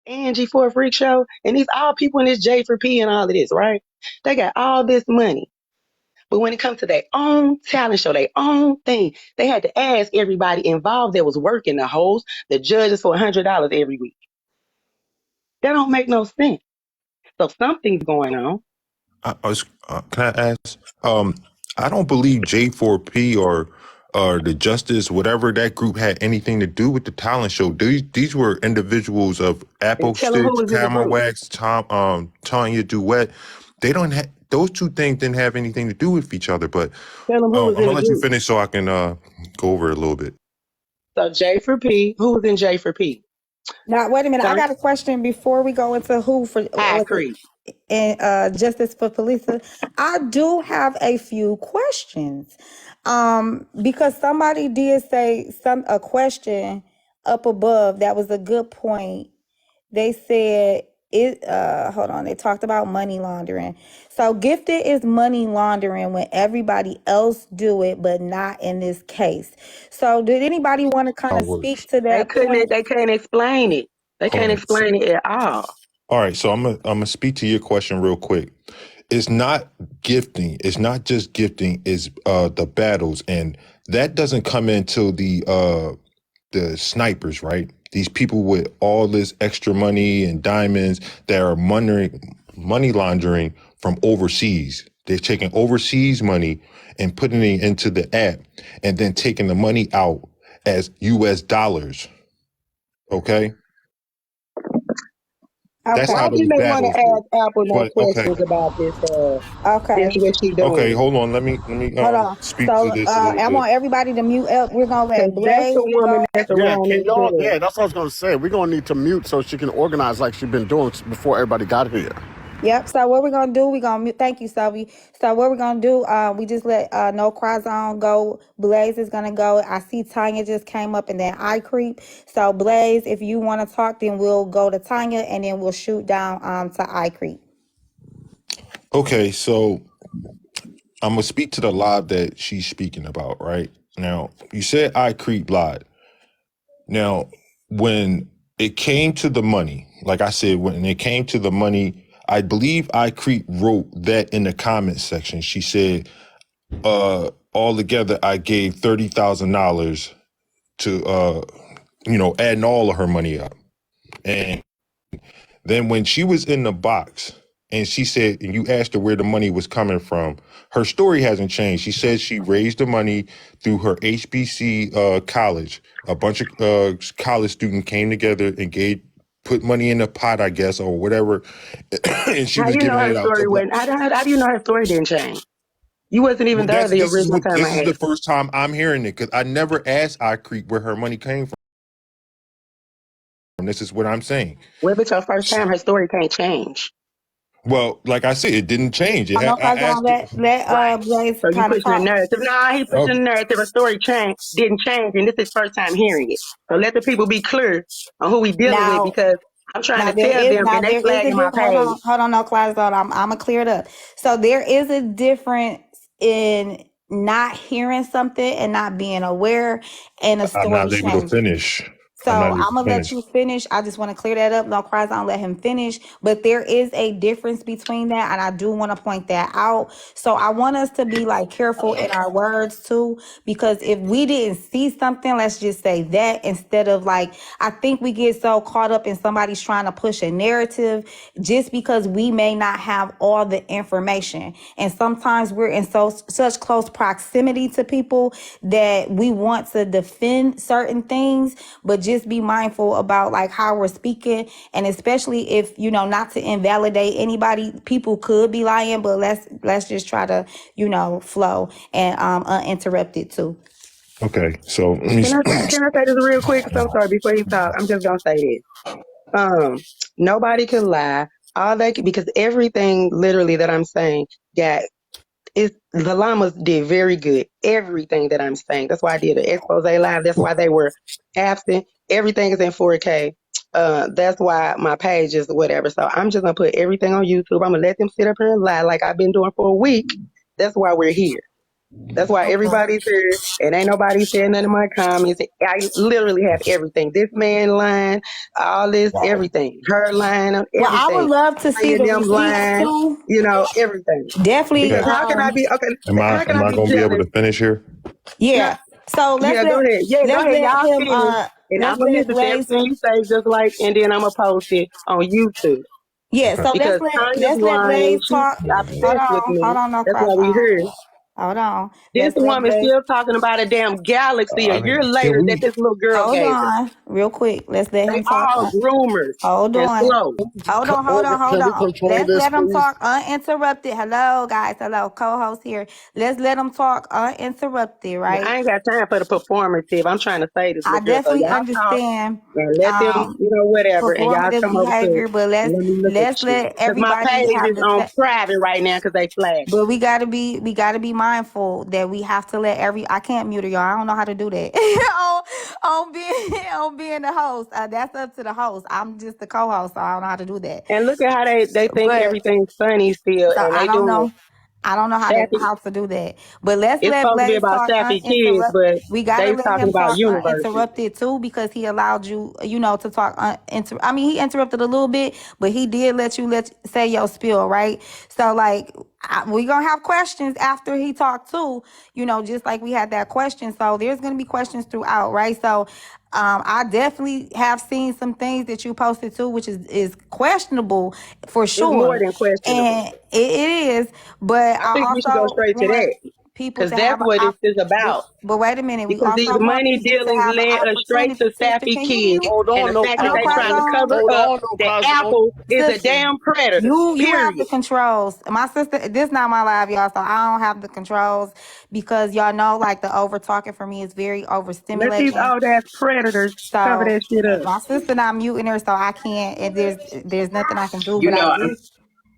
Angie for a freak show, and these all people in this J for P and all of this, right? They got all this money. But when it comes to their own talent show, their own thing, they had to ask everybody involved that was working, the host, the judges, for $100 every week. That don't make no sense. So something's going on. Can I ask? I don't believe J4P or the Justice, whatever that group had anything to do with the talent show. These were individuals of And Apple tell them who Stitch, was in the Camera group. Wax, Tanya Duet. They don't have those two things didn't have anything to do with each other. But Tell them who I'm was in gonna the let you group. finish so I can go over it a little bit. So J for P, who was in J for P? Now, wait a minute. I Sorry? got a question before we go into who for I was Creek. it and Justice for Felisa. I do have a few questions. Because somebody did say a question up above that was a good point. They said it hold on, they talked about money laundering. So gifted is money laundering when everybody else do it, but not in this case. So did anybody want to kind How it of speak works. to that point? They can't explain it. They Hold can't on. explain it at all. All right, so I'm gonna speak to your question real quick. It's not gifting. It's not just gifting. It's the battles, and that doesn't come into the snipers, right? These people with all this extra money and diamonds that are money laundering from overseas. They're taking overseas money and putting it into the app, and then taking the money out as U.S. dollars. Okay, that's Okay. how Why those didn't they want to battles work. ask Apple no But okay. questions about this Okay. what she Okay, doing? hold on. Let me Hold on. speak to So this a little I bit. want everybody to mute up. We're gonna Because let that's Blaze the woman go. that's Yeah, around can this y'all? girl. Yeah, that's what I was gonna say. We're gonna need to mute so she can organize like she's been doing before everybody got here. Yep. So what we're gonna do? We're gonna mute. Thank you, Sylvie. So what we're gonna do? We just let No Cry Zone go. Blaze is gonna go. I see Tanya just came up, and then I creep. So Blaze, if you want to talk, then we'll go to Tanya, and then we'll shoot down to I creep. Okay, so I'm gonna speak to the live that she's speaking about, right? Now, you said I creep live. Now, when it came to the money, like I said, when it came to the money, I believe I creep wrote that in the comment section. She said, all together I gave $30,000 to adding all of her money up. And then when she was in the box and she said, and you asked her where the money was coming from, her story hasn't changed. She said she raised the money through her HBC college. A bunch of college students came together and put money in a pot, I guess, or whatever, and she How was you know giving her it out story to black. went? How do you know her story didn't change? You wasn't even Well, there the this is original what time this I is the asked. first time I'm hearing it because I never asked I Creek where her money came from. This is what I'm saying. Well, if it's her first time, her story can't change. Well, like I said, it didn't change. No I Cry Zone. asked her. Let Right. Blaze So you kind of pushing the talk. narrative. Nah, he pushing the Okay. narrative. Her story didn't change, and this is first time hearing it. So let the people be clear on who we dealing with Now, because I'm trying Now to tell them, and they there is a flagging my page. hold on, no Clyde Zone. I'm gonna clear it up. So there is a difference in not hearing something and not being aware and a I'm story not able to change. finish. So I'm not able I'm to gonna let finish. you finish. I just want to clear that up. No cries on, let him finish. But there is a difference between that, and I do want to point that out. So I want us to be like careful in our words too, because if we didn't see something, let's just say that instead of like, I think we get so caught up in somebody's trying to push a narrative just because we may not have all the information. And sometimes we're in such close proximity to people that we want to defend certain things, but just be mindful about like how we're speaking, and especially if not to invalidate anybody. People could be lying, but let's just try to flow and uninterrupted too. Okay, so let me. Can I say this real quick? So sorry. Before you talk, I'm just gonna say this. Nobody can lie. All they can, because everything literally that I'm saying got is the llamas did very good. Everything that I'm saying. That's why I did an expose live. That's why they were absent. Everything is in 4K. That's why my page is whatever. So I'm just gonna put everything on YouTube. I'm gonna let them sit up here and lie like I've been doing for a week. That's why we're here. That's why Okay. everybody's here, and ain't nobody saying none of my comments. I literally have everything. This man line, all this, Wow. everything. Her line, Well, I would everything. love to see Playing the them receipts line, too. everything. Definitely. Because Okay. how can I be okay? Am I How can am I I be gonna be able jealous? to finish here? Huh? Yeah. So Yeah, go ahead. Yeah, go let's ahead. let Y'all him finish, and I'm let's gonna let listen to Blaze. everything you say, just like, and then I'm gonna post it on YouTube Yeah, Okay. so because Tanya's let's let lying. Blaze She's talk. obsessed with Hold me. on, no That's cross why we on. here. Hold on. This Let's let woman Blaze. still talking about a damn galaxy a I year mean, can later that we? this little girl Hold gave her. on, real quick. Let's let They him talk. all groomers Hold and on. slow. Hold Can we on. control Let's this, let them please? talk uninterrupted. Hello, guys. Hello, co-host here. Let's let them talk uninterrupted, Now, right? I ain't got time for the performative. I'm trying to say this I little girl. So definitely y'all talk understand and let them, um whatever, and y'all performative come over to behavior, but and let me look at let's you. let Because my everybody page have is the on private right now because they flagged but me. we gotta be mindful that we have to let I can't mute her, y'all. I don't know how to do that. On being the host. That's up to the host. I'm just the co-host, so I don't know how to do that. And look at how they think But everything's funny still, so and I they don't doing know. I don't know Sappy. how to do that. But let's It's let supposed to be Blaze about talk Sappy kids, uninterrupted. but We gotta they let talking him about talk university. uninterrupted too, because he allowed you, to talk I mean, he interrupted a little bit, but he did let you say your spiel, right? So like, we gonna have questions after he talked too, just like we had that question. So there's gonna be questions throughout, right? So I definitely have seen some things that you posted too, which is questionable for It's more sure, than questionable. and it is. But I I think we should go also straight to want that people because to that's have what a. it's But about. wait a minute. We Because these also want money people to dealings have an led us straight opportunity. to Sister, Sappy can you kids, mute? Hold and on, the no, fact that No, they cry trying to Cosmo. zone. cover Hold up on, no, that Cosmo. Apple is a Sister, damn predator. you have the Period. controls. My sister, this not my live, y'all, so I don't have the controls because y'all know, like, the over talking for me is very Let these overstimulating. old ass predators cover So that shit up. my sister not muting her, so I can't. And there's nothing I can do. You But I know, did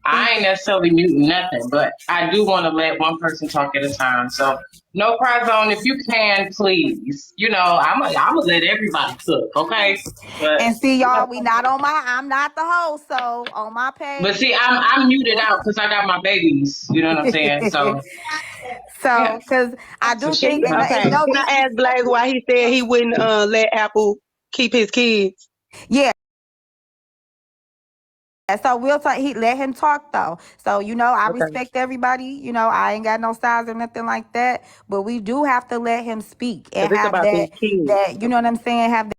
I think ain't that. necessarily muting nothing, but I do want to let one person talk at a time. So, no cry zone, if you can, please. I'm gonna let everybody cook, okay? But And see, y'all, we not on my. I'm not the host, so on my but page. see, I'm muted out because I got my babies. You know what I'm saying? So yeah. So, because I So do she think, can and have Okay, it's some. no can I ask Blaze why he said he wouldn't let Apple keep his kids? yeah. So we'll talk. He let him talk though. So I Okay, respect everybody. I ain't got no size or nothing like that. But we do have to let him speak and because it's have about these kids. that. You know what I'm saying? Have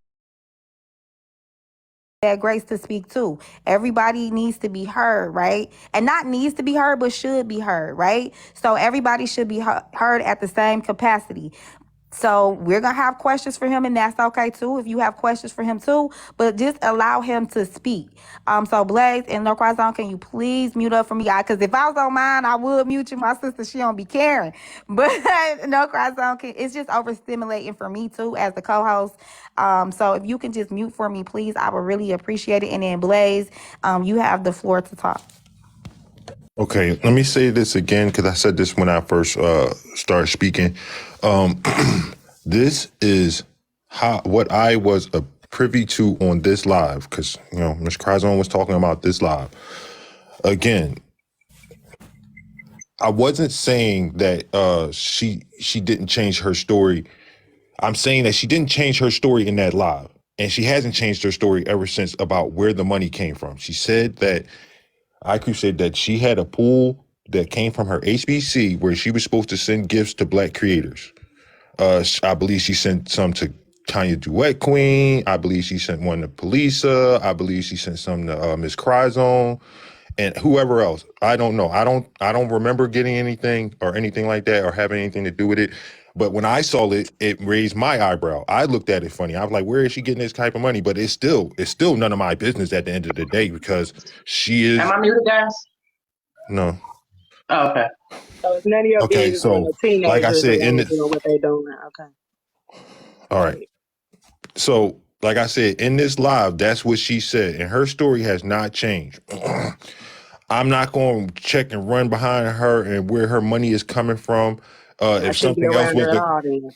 that grace to speak too. Everybody needs to be heard, right? And not needs to be heard, but should be heard, right? So everybody should be heard at the same capacity. So we're gonna have questions for him, and that's okay too. If you have questions for him too, but just allow him to speak. So Blaze and No Cry Zone, can you please mute up for me, guys? Because if I was on mine, I would mute you. My sister, she don't be caring. But No Cry Zone, it's just overstimulating for me too as the co-host. So if you can just mute for me, please, I would really appreciate it. And then Blaze, you have the floor to talk. Okay, let me say this again because I said this when I first started speaking. Um, this is what I was privy to on this live because Ms. Crizon was talking about this live. Again, I wasn't saying that she didn't change her story. I'm saying that she didn't change her story in that live, and she hasn't changed her story ever since about where the money came from. She said that IQ said that she had a pool that came from her HBC where she was supposed to send gifts to Black creators. I believe she sent some to Tanya Duet Queen. I believe she sent one to Polisa. I believe she sent some to Miss Cryzone and whoever else. I don't know. I don't remember getting anything or anything like that or having anything to do with it. But when I saw it, it raised my eyebrow. I looked at it funny. I was like, where is she getting this type of money? But it's still none of my business at the end of the day because she Am is I muted, guys? no. Oh, okay. So it's none of your Okay, business when so the like I teenagers said, around doing what they doing. Okay, all go right. ahead. So like I said, in this live, that's what she said, and her story has not changed. I'm not going to check and run behind her and where her money is coming from. I shouldn't be around her at all then.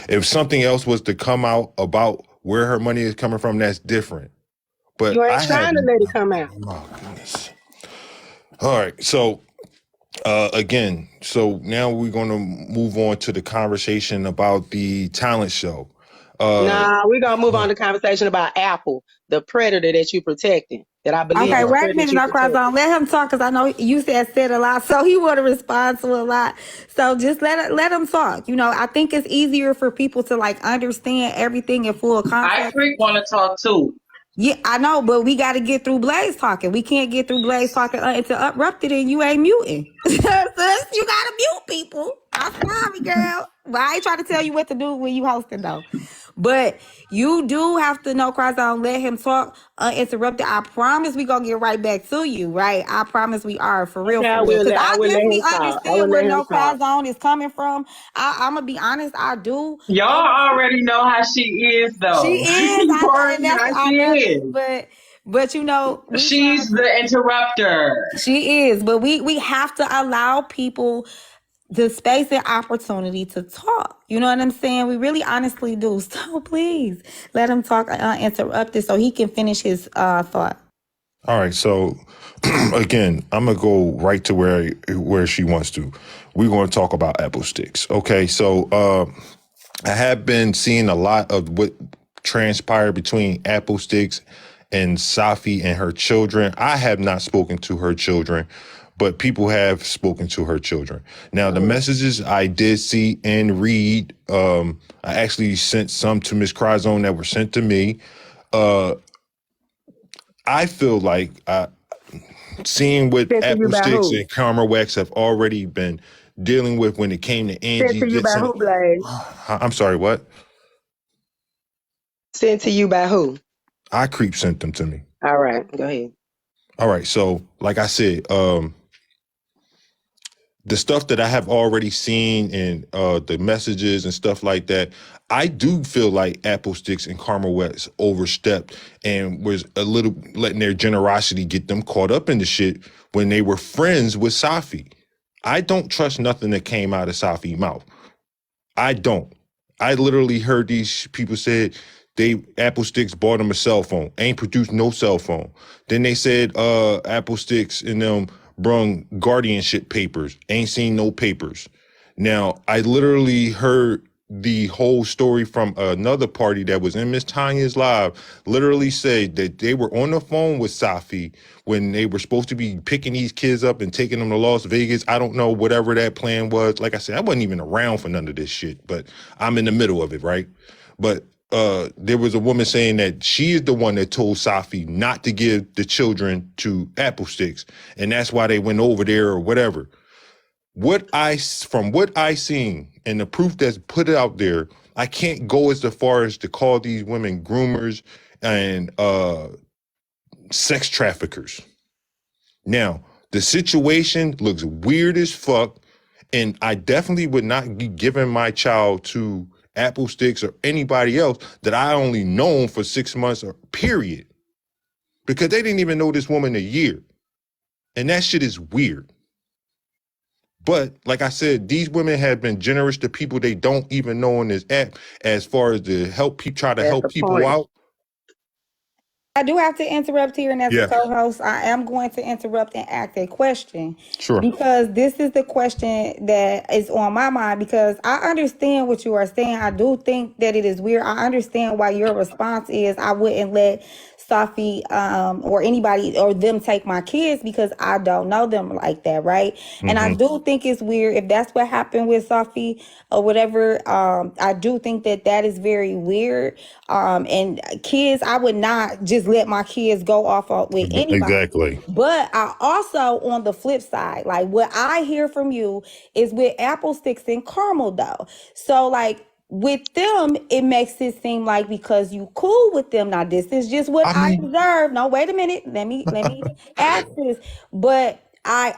If something else was to come out about where her money is coming from, that's different. But You I ain't have, trying to let it come out. oh goodness. All right, so Again, so now we're going to move on to the conversation about the talent show. Nah, we're gonna move on to conversation about Apple, the predator that you protecting. That I believe Okay, is the wait a predator that minute, you no cross protecting. on. Let him talk because I know you said a lot, so he want to respond to a lot. So just let him talk. You know, I think it's easier for people to like understand everything in full I context. freak want to talk too. Yeah, I know, but we got to get through Blaze talking. We can't get through Blaze talking uninterrupted, and you ain't muting. Sis, you gotta mute people. I'm sorry, girl. But I ain't trying to tell you what to do when you hosting though. But you do have to know, Cross on, let him talk uninterrupted. I promise we gonna get right back to you, right? I promise we are for real, Okay, for real. Cause I I will let definitely him talk. I will understand where let him no talk. cross on is coming from. I'm gonna be honest, I do. Y'all already know how she is, She though. is, You I know, and already know that's how I she love is. it. But you know, we trying She's the interrupter. she is, but we have to allow people the space and opportunity to talk. You know what I'm saying? We really honestly do. So please let him talk uninterrupted so he can finish his thought. All right, so again, I'm gonna go right to where she wants to. We're going to talk about Apple Sticks. Okay, so I have been seeing a lot of what transpired between Apple Sticks and Safi and her children. I have not spoken to her children, but people have spoken to her children. Now, the messages I did see and read, I actually sent some to Miss Cryzone that were sent to me. I feel like seeing what Sent to you Apple by Sticks who? and Karma Wax have already been dealing with when it came to Sent Angie to you by Dixon. who, Blaze? I'm sorry, what? Sent to you by who? iCreep sent them to me. All right, go ahead. All right, so like I said, the stuff that I have already seen and the messages and stuff like that, I do feel like Apple Sticks and Karma Wax overstepped and was a little letting their generosity get them caught up in the shit when they were friends with Safi. I don't trust nothing that came out of Safi's mouth. I don't. I literally heard these people said Apple Sticks bought them a cell phone. Ain't produced no cell phone. Then they said Apple Sticks and them brung guardianship papers. Ain't seen no papers. Now, I literally heard the whole story from another party that was in Miss Tanya's live literally said that they were on the phone with Safi when they were supposed to be picking these kids up and taking them to Las Vegas. I don't know, whatever that plan was. Like I said, I wasn't even around for none of this shit, but I'm in the middle of it, right? But there was a woman saying that she is the one that told Safi not to give the children to Apple Sticks, and that's why they went over there or whatever. From what I seen and the proof that's put out there, I can't go as far as to call these women groomers and sex traffickers. Now, the situation looks weird as fuck, and I definitely would not be giving my child to Apple Sticks or anybody else that I only known for 6 months or period, because they didn't even know this woman a year, and that shit is weird. But like I said, these women have been generous to people they don't even know on this app, as far as to try to That's help the people point. out. I do have to interrupt here, and as a Yeah, co-host, I am going to interrupt and ask a question sure. because this is the question that is on my mind. Because I understand what you are saying. I do think that it is weird. I understand why your response is I wouldn't let Safi or anybody or them take my kids because I don't know them like that, right? And I Mm-hmm. do think it's weird if that's what happened with Safi or whatever. I do think that that is very weird. And kids, I would not just let my kids go off with anybody. Exactly. But I also, on the flip side, like what I hear from you is with Apple Sticks and Caramel, though. So, like, with them, it makes it seem like because you cool with them. Now, this is just what I I mean, observe. No, wait a minute. Let me ask this. But I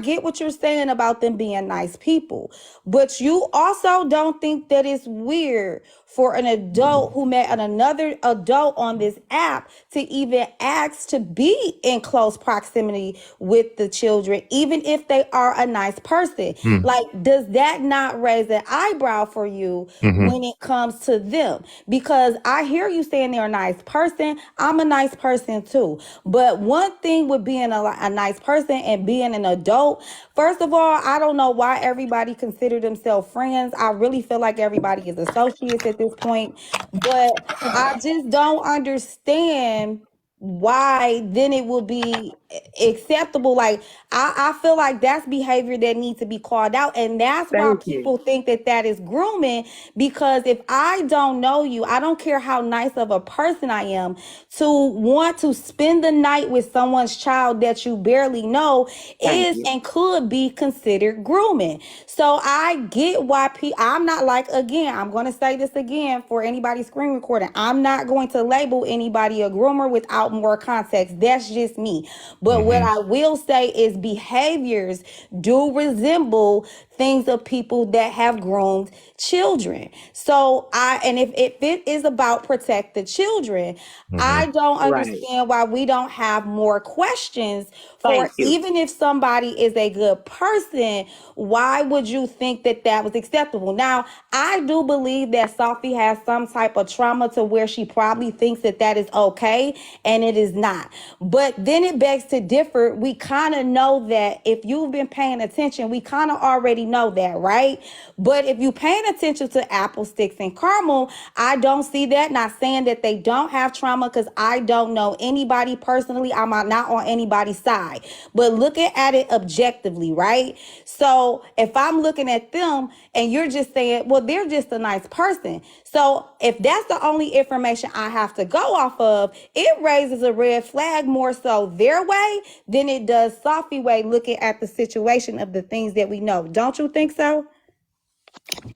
get what you're saying about them being nice people, but you also don't think that it's weird for an adult who met another adult on this app to even ask to be in close proximity with the children, even if they are a nice person. Mm. Like, does that not raise an eyebrow for you when it comes to them? Because I hear you saying they're a nice person. I'm a nice person too. But one thing with being a nice person and being an adult, first of all, I don't know why everybody consider themselves friends. I really feel like everybody is associates at this point. But I just don't understand why then it will be acceptable. Like, I feel like that's behavior that needs to be called out, and that's why Thank you. people think that that is grooming. Because if I don't know you, I don't care how nice of a person I am, to want to spend the night with someone's child that you barely know Thank is you. and could be considered grooming. So I get why I'm not like, again, I'm going to say this again for anybody screen recording, I'm not going to label anybody a groomer without more context. That's just me. But what I will say is behaviors do resemble things of people that have groomed children. So if it is about protect the children, I don't Right. understand why we don't have more questions for, Thank you. even if somebody is a good person, why would you think that that was acceptable? Now, I do believe that Sophie has some type of trauma to where she probably thinks that that is okay, and it is not. But then it begs to differ. We kind of know that if you've been paying attention, we kind of already know that, right? But if you paying attention to Apple Sticks and Caramel, I don't see that. Not saying that they don't have trauma, because I don't know anybody personally. I'm not on anybody's side, but looking at it objectively, right? So if I'm looking at them and you're just saying, well, they're just a nice person. So if that's the only information I have to go off of, it raises a red flag more so their way than it does Sophie way, looking at the situation of the things that we know. Don't you think so?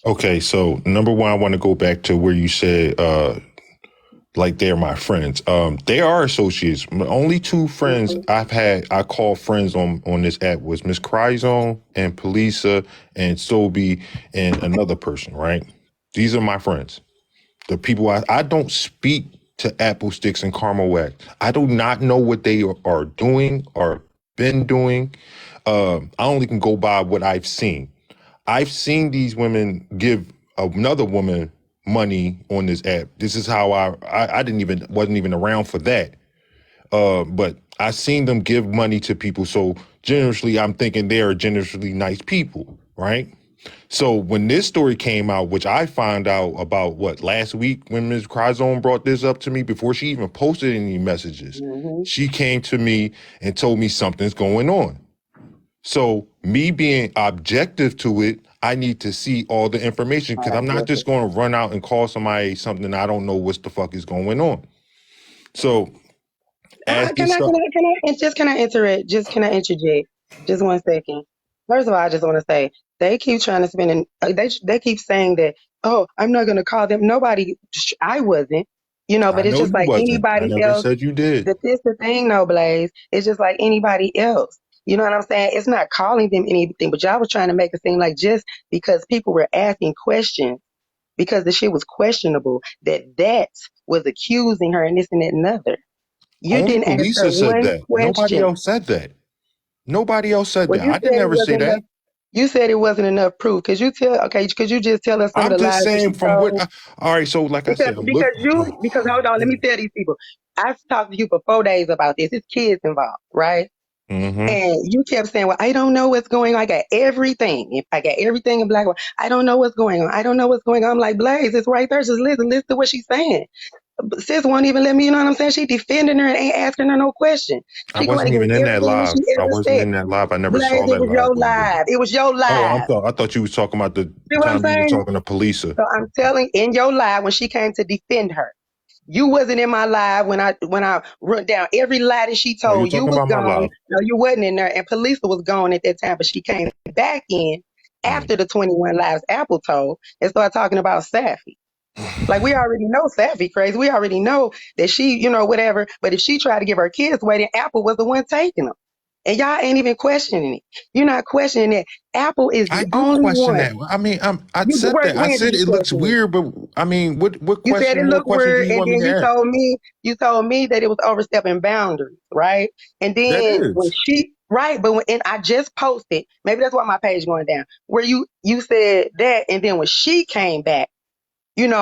Okay, so number one, I want to go back to where you said, like they're my friends. They are associates. My only two friends I call friends on this app was Miss Cryzone and Polisa and Sobe and another person, right? These are my friends. The people I don't speak to Apple Sticks and Caramel Wax. I do not know what they are doing or been doing. I only can go by what I've seen. I've seen these women give another woman money on this app. This is how I wasn't even around for that. But I seen them give money to people. So generously, I'm thinking they are generously nice people, right? So when this story came out, which I found out about last week when Ms. Cryzone brought this up to me before she even posted any messages, she came to me and told me something's going on. So me being objective to it, I need to see all the information, because I'm not just going to run out and call somebody something I don't know what the fuck is going on. So as Can I interject? Can I interject? Just 1 second. First of all, I just want to say they keep trying to spend. They keep saying that. Oh, I'm not going to call them. Nobody. I wasn't. I But it's know just you like wasn't. I anybody never else. said you did. That's the thing, no, Blaze. It's just like anybody else. You know what I'm saying? It's not calling them anything, but y'all was trying to make it seem like just because people were asking questions, because the shit was questionable, that was accusing her and this and that and other. You Only didn't ask her Polisa said one that. Nobody question. else said that. Nobody else said Well, that. I didn't ever say that. you said it wasn't enough proof. Could you just tell us some of I'm the just lies that saying she from what. told? All right. So like I said, I'm looking. Because hold on, let me tell these people. I've talked to you for 4 days about this. It's kids involved, right? Mm-hmm. And you kept saying, well, I don't know what's going on. I got everything. If I got everything in black and white, I don't know what's going on. I don't know what's going on. I'm like, Blaze, it's right there. Just listen to what she's saying. But sis won't even let me, you know what I'm saying? She defending her and ain't asking her no question. I She going wasn't even against in that everything live. she I ever wasn't said. in that live. I never Blaze, saw it that was live. your live. It was your Oh, live. I thought you was talking about the See what I'm time you were saying? talking to Polisa. So I'm telling, in your live when she came to defend her. You wasn't in my live when I wrote down every lie that she No, you're told. You talking was about my gone. live. No, you wasn't in there. And Polisa was gone at that time, but she came back in after the 21 lives Apple told and started talking about Safi. Like, we already know Safi crazy. We already know that she, whatever. But if she tried to give her kids away, then Apple was the one taking them. And y'all ain't even questioning it. You're not questioning it. Apple is I the do only question one. that. I mean, I You said that. I when did said you it looks question it? weird, but I mean, what You said question? it More looked questions do weird, you and want me then to ask? you told me that it was overstepping boundaries, right? And That then when is. she right, but when and I just posted, maybe that's why my page going down, where you said that, and then when she came back,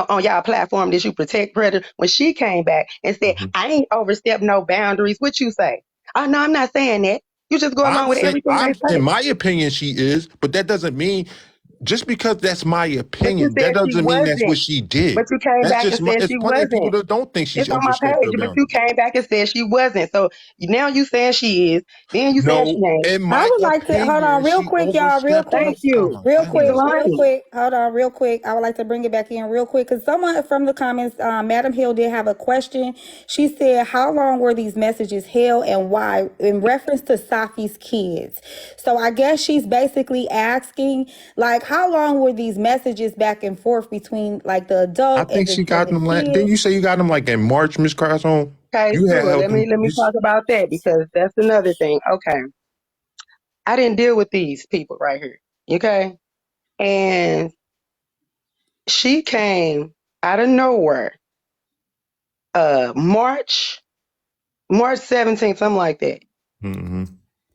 on y'all platform that you protect predator, when she came back and said, Mhm. I ain't overstepped no boundaries, what you say? Oh no, I'm not saying that. You just go I'm along with saying, everything they in say. my opinion, she is, but that doesn't mean just because that's my But you opinion, that said she doesn't mean that's what wasn't. she But did. you came That's back just and my. said It's she plenty of people wasn't. that don't think she's It's on my overstepped her page, but you boundaries. came back and said she wasn't. So now you saying she is. Then you saying No, she ain't. in I my would like to hold on opinion, real she quick, y'all, real overstepped her. quick. Thank you. Real She's quick, Boundaries. real lying. quick. Hold on, real quick. I would like to bring it back in real quick because someone from the comments, Madam Hill, did have a question. She said, "How long were these messages held and why?" In reference to Safi's kids. So I guess she's basically asking, like, how long were these messages back and forth between like the I adult and think the she and got the them. Didn't kids? you say you got them like in March, Miss Carson? Okay, You had sure. helped Let me them. let me talk about that because that's another thing. Okay. I didn't deal with these people right here. Okay. And she came out of nowhere, March 17th, something like that, Mm-hmm.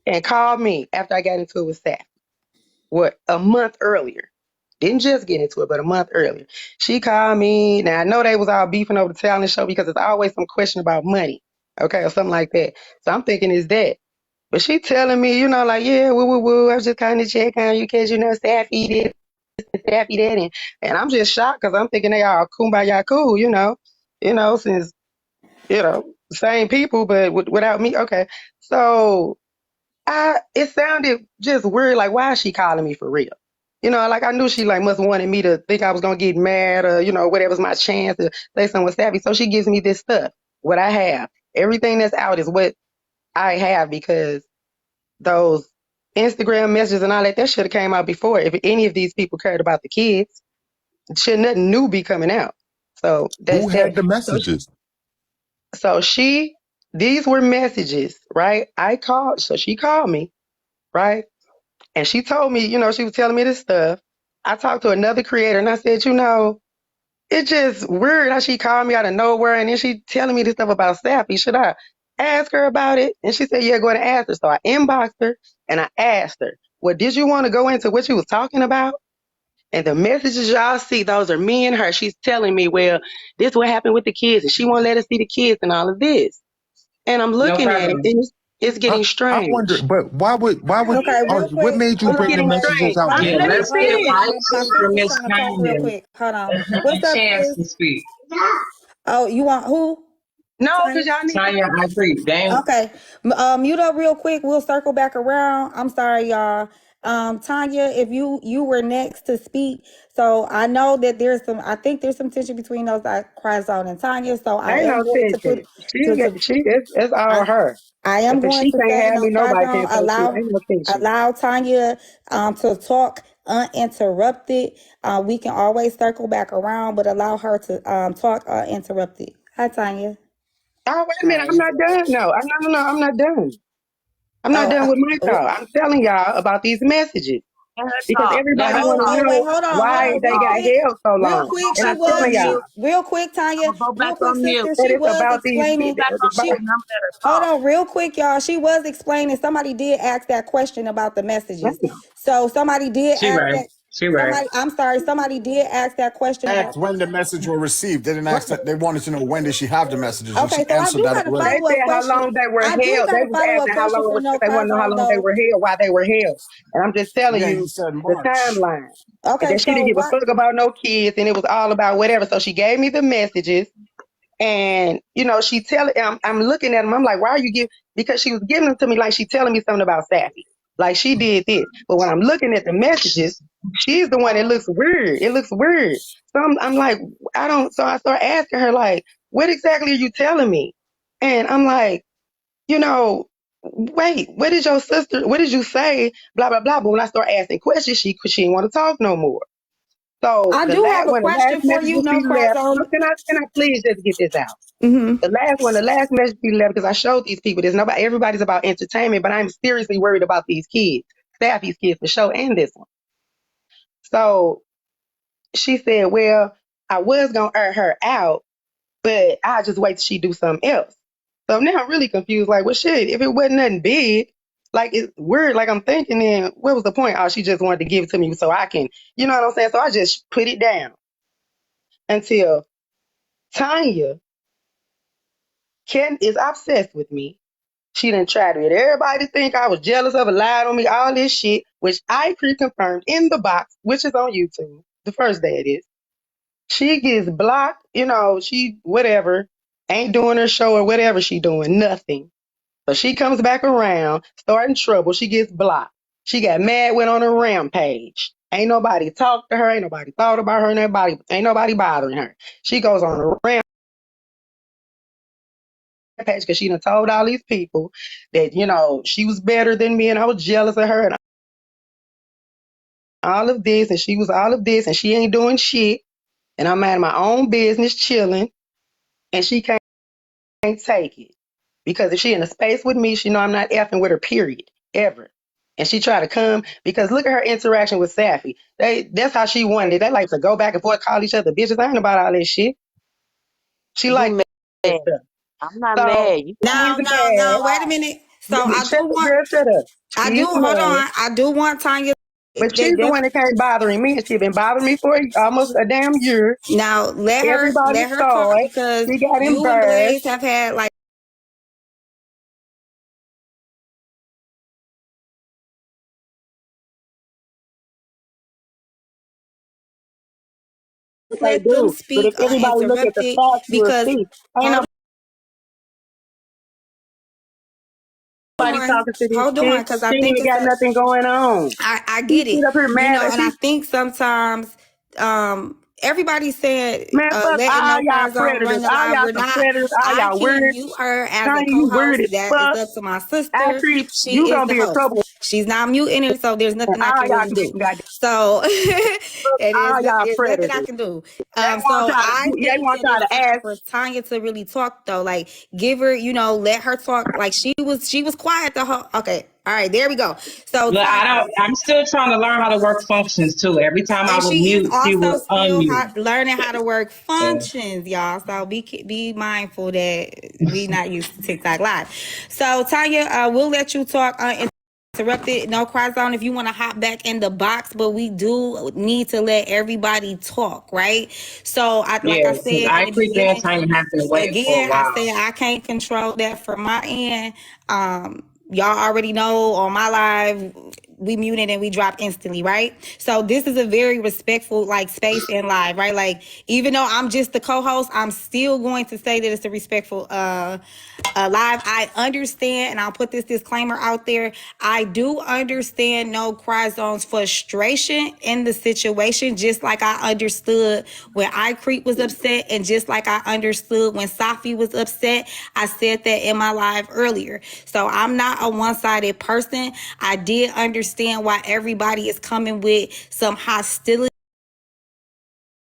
and called me after I got into it with Saf. What, a month earlier. Didn't just get into it, but a month earlier. She called me. Now I know they was all beefing over the talent show because it's always some question about money. Okay, or something like that. So I'm thinking it's that. But she telling me, like, yeah, woo, woo, woo. I was just kind of checking on you because, Safi this, Safi that. And I'm just shocked because I'm thinking they all kumbaya cool, since, same people, but without me. Okay. So it sounded just weird. Like, why is she calling me for real? Like I knew she like must wanted me to think I was gonna get mad or whatever's my chance to say something savvy. So she gives me this stuff. What I have, everything that's out is what I have because those Instagram messages and all that should have came out before. If any of these people cared about the kids, should nothing new be coming out. So Who that's that. had the So messages? these were messages, right? So she called me, right? And she told me, she was telling me this stuff. I talked to another creator and I said, it's just weird how she called me out of nowhere and then she telling me this stuff about Sappy. Should I ask her about it? And she said, yeah, go ahead and ask her. So I inboxed her and I asked her, well, did you want to go into what you was talking about? And the messages y'all see, those are me and her. She's telling me, well, this what happened with the kids and she won't let us see the kids and all of this. And I'm No looking at it problem. and it's I, getting I wonder, strange. but why would Okay, real what quick. made you Hold It's bring the on, getting wait. messages strange. out Hold to on, Yeah, Let her? me let's hold give on. finish. My IT for sister's Miss trying to talk real Tanya quick. Hold on. a What's up, chance sis? to speak. Oh, you want who? No, Tanya? because y'all need to. Tanya, I agree. Dang. Okay. Mute up real quick. We'll circle back around. I'm sorry, y'all. Tanya, if you were next to speak, so I know that I think there's some tension between those like Cryzone and Tanya. So I Ain't am no going to tension. put to It's all I her. I am If going she to can't say have no me, cry nobody zone. can. So she ain't no tension. Allow Tanya to talk uninterrupted. We can always circle back around, but allow her to talk uninterrupted. Hi, Tanya. Oh, wait a minute. I'm Hi. not done. No, no, I'm not done. I'm not Oh, done with my oh, thought. I'm telling y'all about these messages Let her because talk. Let everybody her want to oh, talk. wait, know hold why on, they real got quick. held so Real long. quick, And Go I'm back telling on y'all mute. real quick, Tanya, I'm gonna go real back quick, on mute. sister, that she it's was about these. Go explaining, back on About, mute she, and I'm let her hold talk. on, real quick, y'all. She was explaining. Somebody did ask that question about the messages. So somebody did She ask right. that. She right. I'm sorry. Somebody did ask that question Asked about. when the message were received. They didn't ask Right. that. They wanted to know when did she have the messages, and Okay, she so I answered do that got a already. they follow up said how question. long they were I do held. got They a was follow up asking how question long for was no they cry want to know how zone long they though. were held, why they were held. And I'm just telling Yeah, he you said the March. timeline. And Okay, that she so didn't give a what? fuck about no kids and it was all about whatever. So she gave me the messages and she I'm looking at them, I'm like, why are you giving, because she was giving them to me like she telling me something about Sappy. Like she did this. But when I'm looking at the messages, she's the one that looks weird. It looks weird. So I'm like, so I start asking her like, what exactly are you telling me? And I'm like, wait, what did you say? Blah, blah, blah. But when I start asking questions, she didn't want to talk no more. So I the do last have a one, the last question for you, messages no she cries left. on. Can I please just get this out? Mm-hmm. The last one, the last message she left, because I showed these people, there's nobody, everybody's about entertainment, but I'm seriously worried about these kids, Staffy's kids for sure, and this one. So she said, well, I was going to air her out, but I'll just wait till she do something else. So now I'm really confused. Like, well, shit, if it wasn't nothing big, like it's weird. Like I'm thinking, then what was the point? Oh, she just wanted to give it to me so I can, you know what I'm saying? So I just put it down until Tanya is obsessed with me. She done tried to get everybody to think I was jealous of her, lied on me, all this shit, which I pre-confirmed in the box, which is on YouTube. The first day it is. She gets blocked, you know, she whatever, ain't doing her show or whatever she doing, nothing. So she comes back around, starting trouble, she gets blocked. She got mad, went on a rampage. Ain't nobody talked to her, ain't nobody thought about her, ain't nobody bothering her. She goes on a rampage because she done told all these people that, you know, she was better than me and I was jealous of her and all of this, and she was all of this, and she ain't doing shit. And I'm out of my own business chilling, and she can't take it. Because if she in a space with me, she know I'm not effing with her, period. Ever. And she tried to come because look at her interaction with Safi. That's how she wanted it. They like to go back and forth, call each other bitches. I ain't about all this shit. She You like mad? that stuff. I'm not So mad. You she's No, no, mad. no. Wait a minute. So I Shut do up, want. girl, shut up. I do. She's Hold mad. on. I do want Tanya. But she's the one that can't bothering me, and she been bothering me for almost a damn year. Now Everybody let her saw talk it. because She got you and embarrassed. Blaze have had like. They Let them do. But if speak everybody look at the uninterrupted facts, you'll because see. Ain't hold nobody talking to this hold on, shit. because I She ain't think even it's got a. nothing going on. I She get it, sit up here you mad know, like and I she, think sometimes everybody said man, fuck letting all no y'all fire zone predators. run the All live y'all or some not. predators. All I y'all can't weird. mute her as a Tiny, you weird co-host. as That is fuck. up to my I sister. treat you She is gonna the be in host. trouble. She's not muting her, so there's And nothing I all can y'all really can do. goddamn So fuck all y'all there's nothing I predators. can do. They want So y'all to I they think want that y'all it's to time ask. for Tanya to really talk though. Like give her, you know, let her talk. Like she was quiet the whole. Okay, all right, there we go. So Look, I Tanya. don't. I'm still trying to learn how to work functions too. Every time I And would she is mute, she also would still unmute. learning how to work So, functions, y'all. So be mindful that we not used to TikTok Live. So Tanya, we'll let you talk uninterrupted. No cry zone if you want to hop back in the box, but we do need to let everybody talk, right? So like yeah, I because said in I the creep and beginning, time have been waiting for a again, I while. say I can't control that from my end. Y'all already know on my live, we muted and we drop instantly, right? So this is a very respectful like space in live, right? Like even though I'm just the co-host, I'm still going to say that it's a respectful live. I understand, and I'll put this disclaimer out there. I do understand No Cry Zone's frustration in the situation, just like I understood when iCreep was upset, and just like I understood when Safi was upset. I said that in my live earlier. So I'm not a one-sided person. I did understand why everybody is coming with some hostility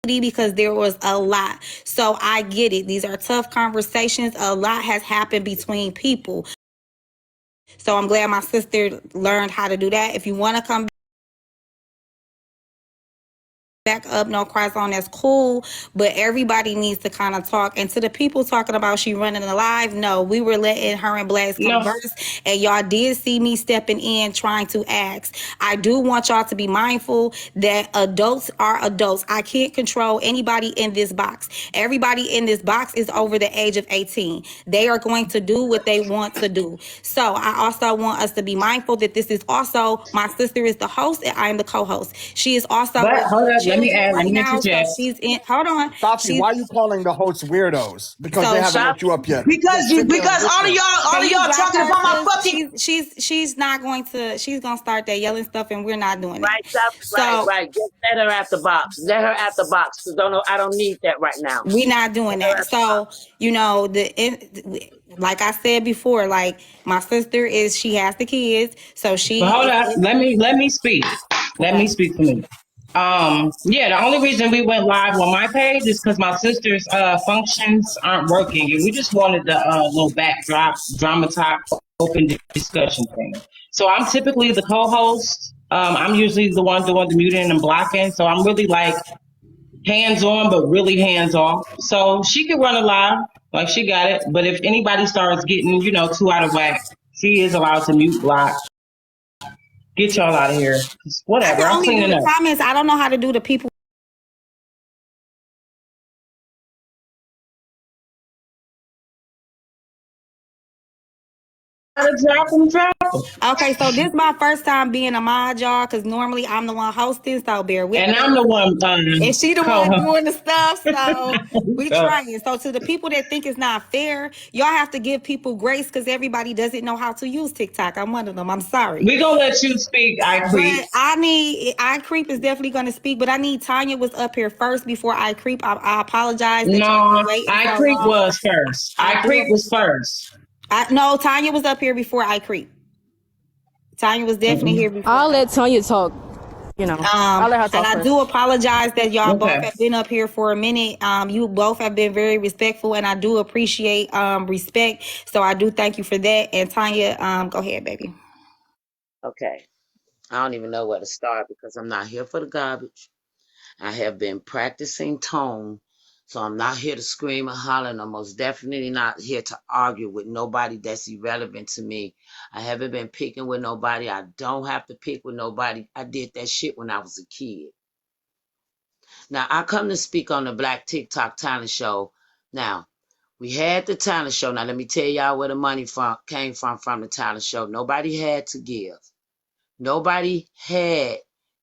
because there was a lot. So I get it. These are tough conversations. A lot has happened between people. So I'm glad my sister learned how to do that. If you want to come back up, No Cry Zone, that's cool, but everybody needs to kind of talk. And to the people talking about she running the live, no, we were letting her and Blaze No, converse, and y'all did see me stepping in trying to ask. I do want y'all to be mindful that adults are adults. I can't control anybody in this box. Everybody in this box is over the age of 18. They are going to do what they want to do. So I also want us to be mindful that this is also, my sister is the host and I am the co-host. She is also but with hold her up. Let me children add. Let right me now. So interject. she's in, hold on. Safi, She's, why are you calling the hosts weirdos? Because they so haven't she, let you up yet. Because Just you, sit there and because all of listen. y'all, can you drop talking her, about my sis? fucking. She's not going to, she's going to start that yelling stuff and we're not doing that. Right, stop. Right, So right. Just let her at the box. Let her at the box. 'Cause I don't need that right now. we not doing Let her that. at the box. So, you know, like I said before, like my sister is, she has the kids. So But she hold is up. in, Let me speak. Let me okay. speak for me. Yeah, the only reason we went live on my page is because my sister's functions aren't working, and we just wanted the little backdrop, drama open discussion thing. So I'm typically the co-host. I'm usually the one doing the muting and blocking. So I'm really like hands on, but really hands off. So she could run a live, like she got it. But if anybody starts getting, too out of whack, she is allowed to mute, block, get y'all out of here. I Whatever. can I'm only do cleaning the up. comments. I don't know how to do the people. Drop them, drop them. Okay, so this is my first time being a mod, y'all, because normally I'm the one hosting, so bear with And me. I'm the one And she the one doing the stuff, so we So, trying. So to the people that think it's not fair, y'all have to give people grace because everybody doesn't know how to use TikTok. I'm one of them. I'm sorry. we gonna let you speak, I creep. But I creep is definitely gonna speak, but I need Tanya was up here first before I creep. I apologize that y'all No, been waiting I so creep long. was first. I creep was first. No, Tanya was up here before I creep. Tanya was definitely here before. I'll let Tanya talk. I'll let her talk and I first. do apologize that y'all both Okay. have been up here for a minute. You both have been very respectful, and I do appreciate respect. So I do thank you for that. And Tanya, go ahead, baby. Okay. I don't even know where to start because I'm not here for the garbage. I have been practicing tone, so I'm not here to scream and holler, and I'm most definitely not here to argue with nobody that's irrelevant to me. I haven't been picking with nobody. I don't have to pick with nobody. I did that shit when I was a kid. Now, I come to speak on the Black TikTok Talent Show. Now, we had the talent show. Now, let me tell y'all where the money came from the talent show. Nobody had to give. Nobody had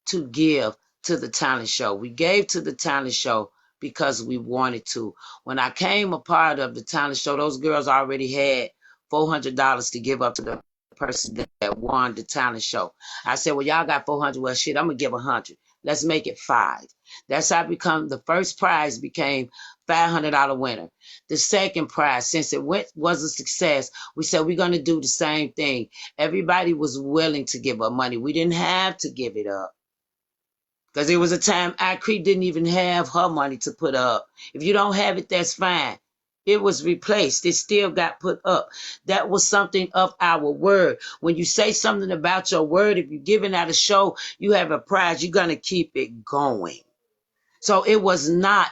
to give to the talent show. We gave to the talent show because we wanted to. When I came a part of the talent show, those girls already had $400 to give up to the person that won the talent show. I said, well, y'all got 400. Well, shit, I'm going to give 100. Let's make it 5. That's how the first prize became $500 winner. The second prize, since it was a success, we said we're going to do the same thing. Everybody was willing to give up money. We didn't have to give it up. Because there was a time iCreep didn't even have her money to put up. If you don't have it, that's fine. It was replaced. It still got put up. That was something of our word. When you say something about your word, if you're giving out a show, you have a prize, you're going to keep it going. So it was not,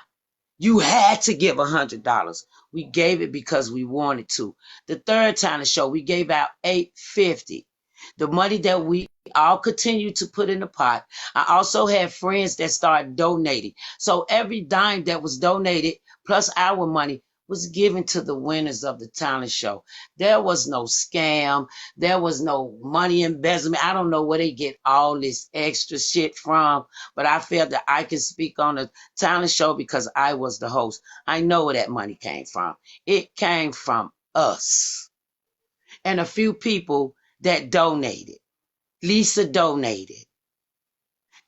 you had to give $100. We gave it because we wanted to. The third talent show, we gave out $850. The money that we all continue to put in the pot. I also had friends that started donating. So every dime that was donated plus our money was given to the winners of the talent show. There was no scam. There was no money embezzlement. I don't know where they get all this extra shit from, but I felt that I could speak on the talent show because I was the host. I know where that money came from. It came from us and a few people that donated. Lisa donated.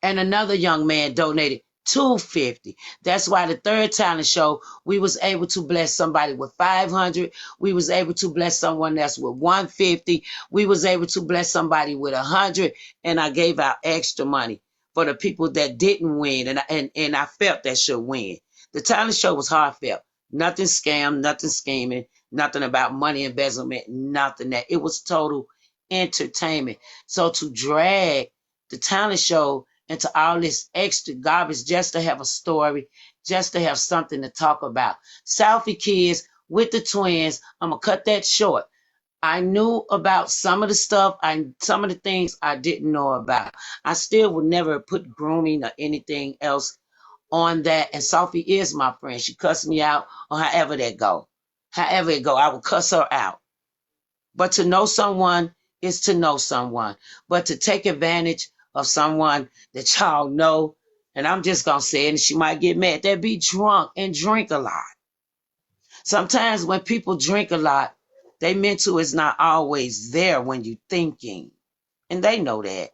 And another young man donated $250. That's why the third talent show, we was able to bless somebody with $500. We was able to bless someone else with $150. We was able to bless somebody with $100. And I gave out extra money for the people that didn't win. And I felt that should win. The talent show was heartfelt. Nothing scam, nothing scheming, nothing about money embezzlement, nothing that. It was total entertainment. So to drag the talent show into all this extra garbage just to have a story, just to have something to talk about. Selfie kids with the twins, I'm going to cut that short. I knew about some of the stuff, some of the things I didn't know about. I still would never put grooming or anything else on that. And Sophie is my friend. She cussed me out or however that go. However it go, I would cuss her out. But to know someone is to know someone. But to take advantage of someone that y'all know, and I'm just going to say it, and she might get mad, they be drunk and drink a lot. Sometimes when people drink a lot, their mental is not always there when you're thinking. And they know that.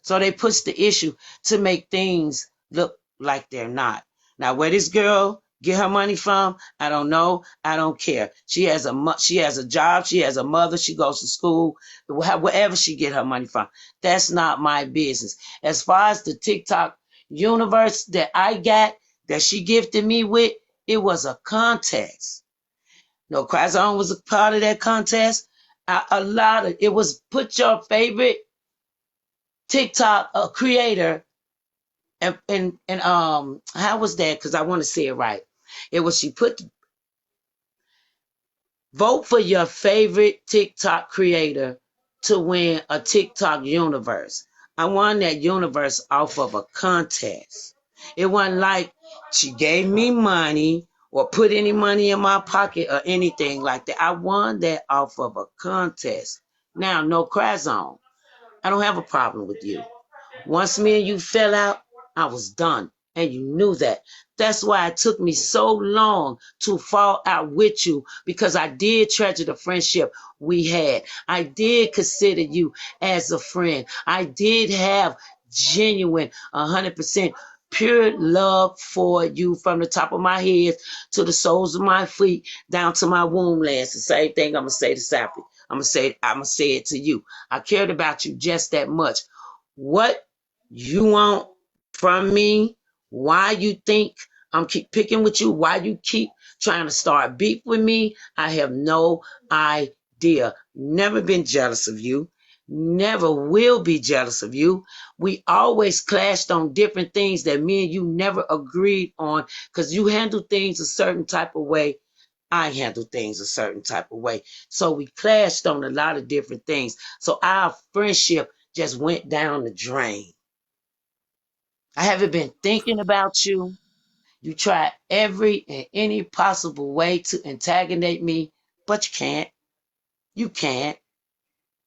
So they push the issue to make things look like they're not. Now, where this girl get her money from, I don't know. I don't care. She has a job. She has a mother. She goes to school. Wherever she get her money from, that's not my business. As far as the TikTok, universe that I got, that she gifted me with, it was a contest. No, Cryzone was a part of that contest. It was put your favorite TikTok creator, and how was that? Because I want to say it right. It was she put vote for your favorite TikTok creator to win a TikTok universe. I won that universe off of a contest. It wasn't like she gave me money or put any money in my pocket or anything like that. I won that off of a contest. Now, no Cryzone. I don't have a problem with you. Once me and you fell out, I was done. And you knew that. That's why it took me so long to fall out with you, because I did treasure the friendship we had. I did consider you as a friend. I did have genuine 100% pure love for you from the top of my head to the soles of my feet down to my womb lands. The same thing I'm gonna say to Sappy. I'm gonna say it to you. I cared about you just that much. What you want from me, why you think I'm keep picking with you, why you keep trying to start beef with me, I have no idea. Never been jealous of you, never will be jealous of you. We always clashed on different things that me and you never agreed on, because you handle things a certain type of way, I handle things a certain type of way. So we clashed on a lot of different things. So our friendship just went down the drain. I haven't been thinking about you. You tried every and any possible way to antagonate me, but you can't. You can't.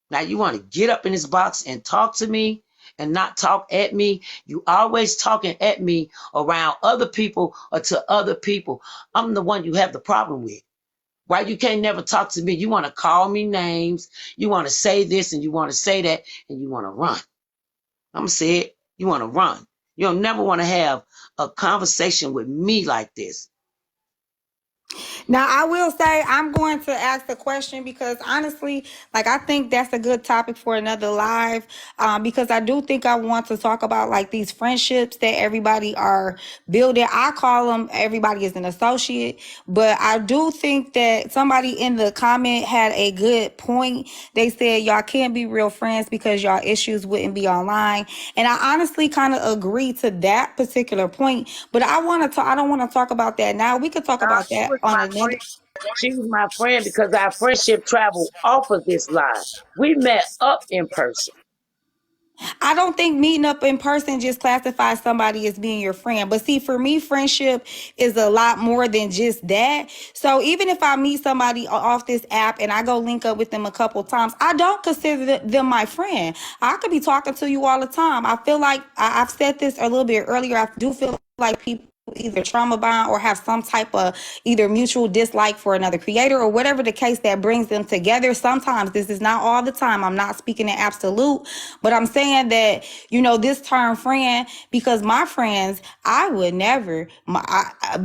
Now you want to get up in this box and talk to me and not talk at me. You always talking at me around other people or to other people. I'm the one you have the problem with. Why you can't never talk to me? You want to call me names. You want to say this and you want to say that, and you want to run. I'm going to say it. You want to run. You'll never want to have a conversation with me like this. Now, I will say I'm going to ask the question because honestly, like I think that's a good topic for another live, because I do think I want to talk about like these friendships that everybody are building. I call them everybody is an associate, but I do think that somebody in the comment had a good point. They said y'all can't be real friends because y'all issues wouldn't be online. And I honestly kind of agree to that particular point, but I don't want to talk about that now. We could talk about She that was on my another. friend. She was my friend because our friendship traveled off of this line. We met up in person. I don't think meeting up in person just classifies somebody as being your friend. But see, for me, friendship is a lot more than just that. So even if I meet somebody off this app and I go link up with them a couple times, I don't consider them my friend. I could be talking to you all the time. I feel like I've said this a little bit earlier. I do feel like people either trauma bond or have some type of either mutual dislike for another creator or whatever the case that brings them together. Sometimes, this is not all the time. I'm not speaking in absolute, but I'm saying that, you know, this term friend, because my friends, I would never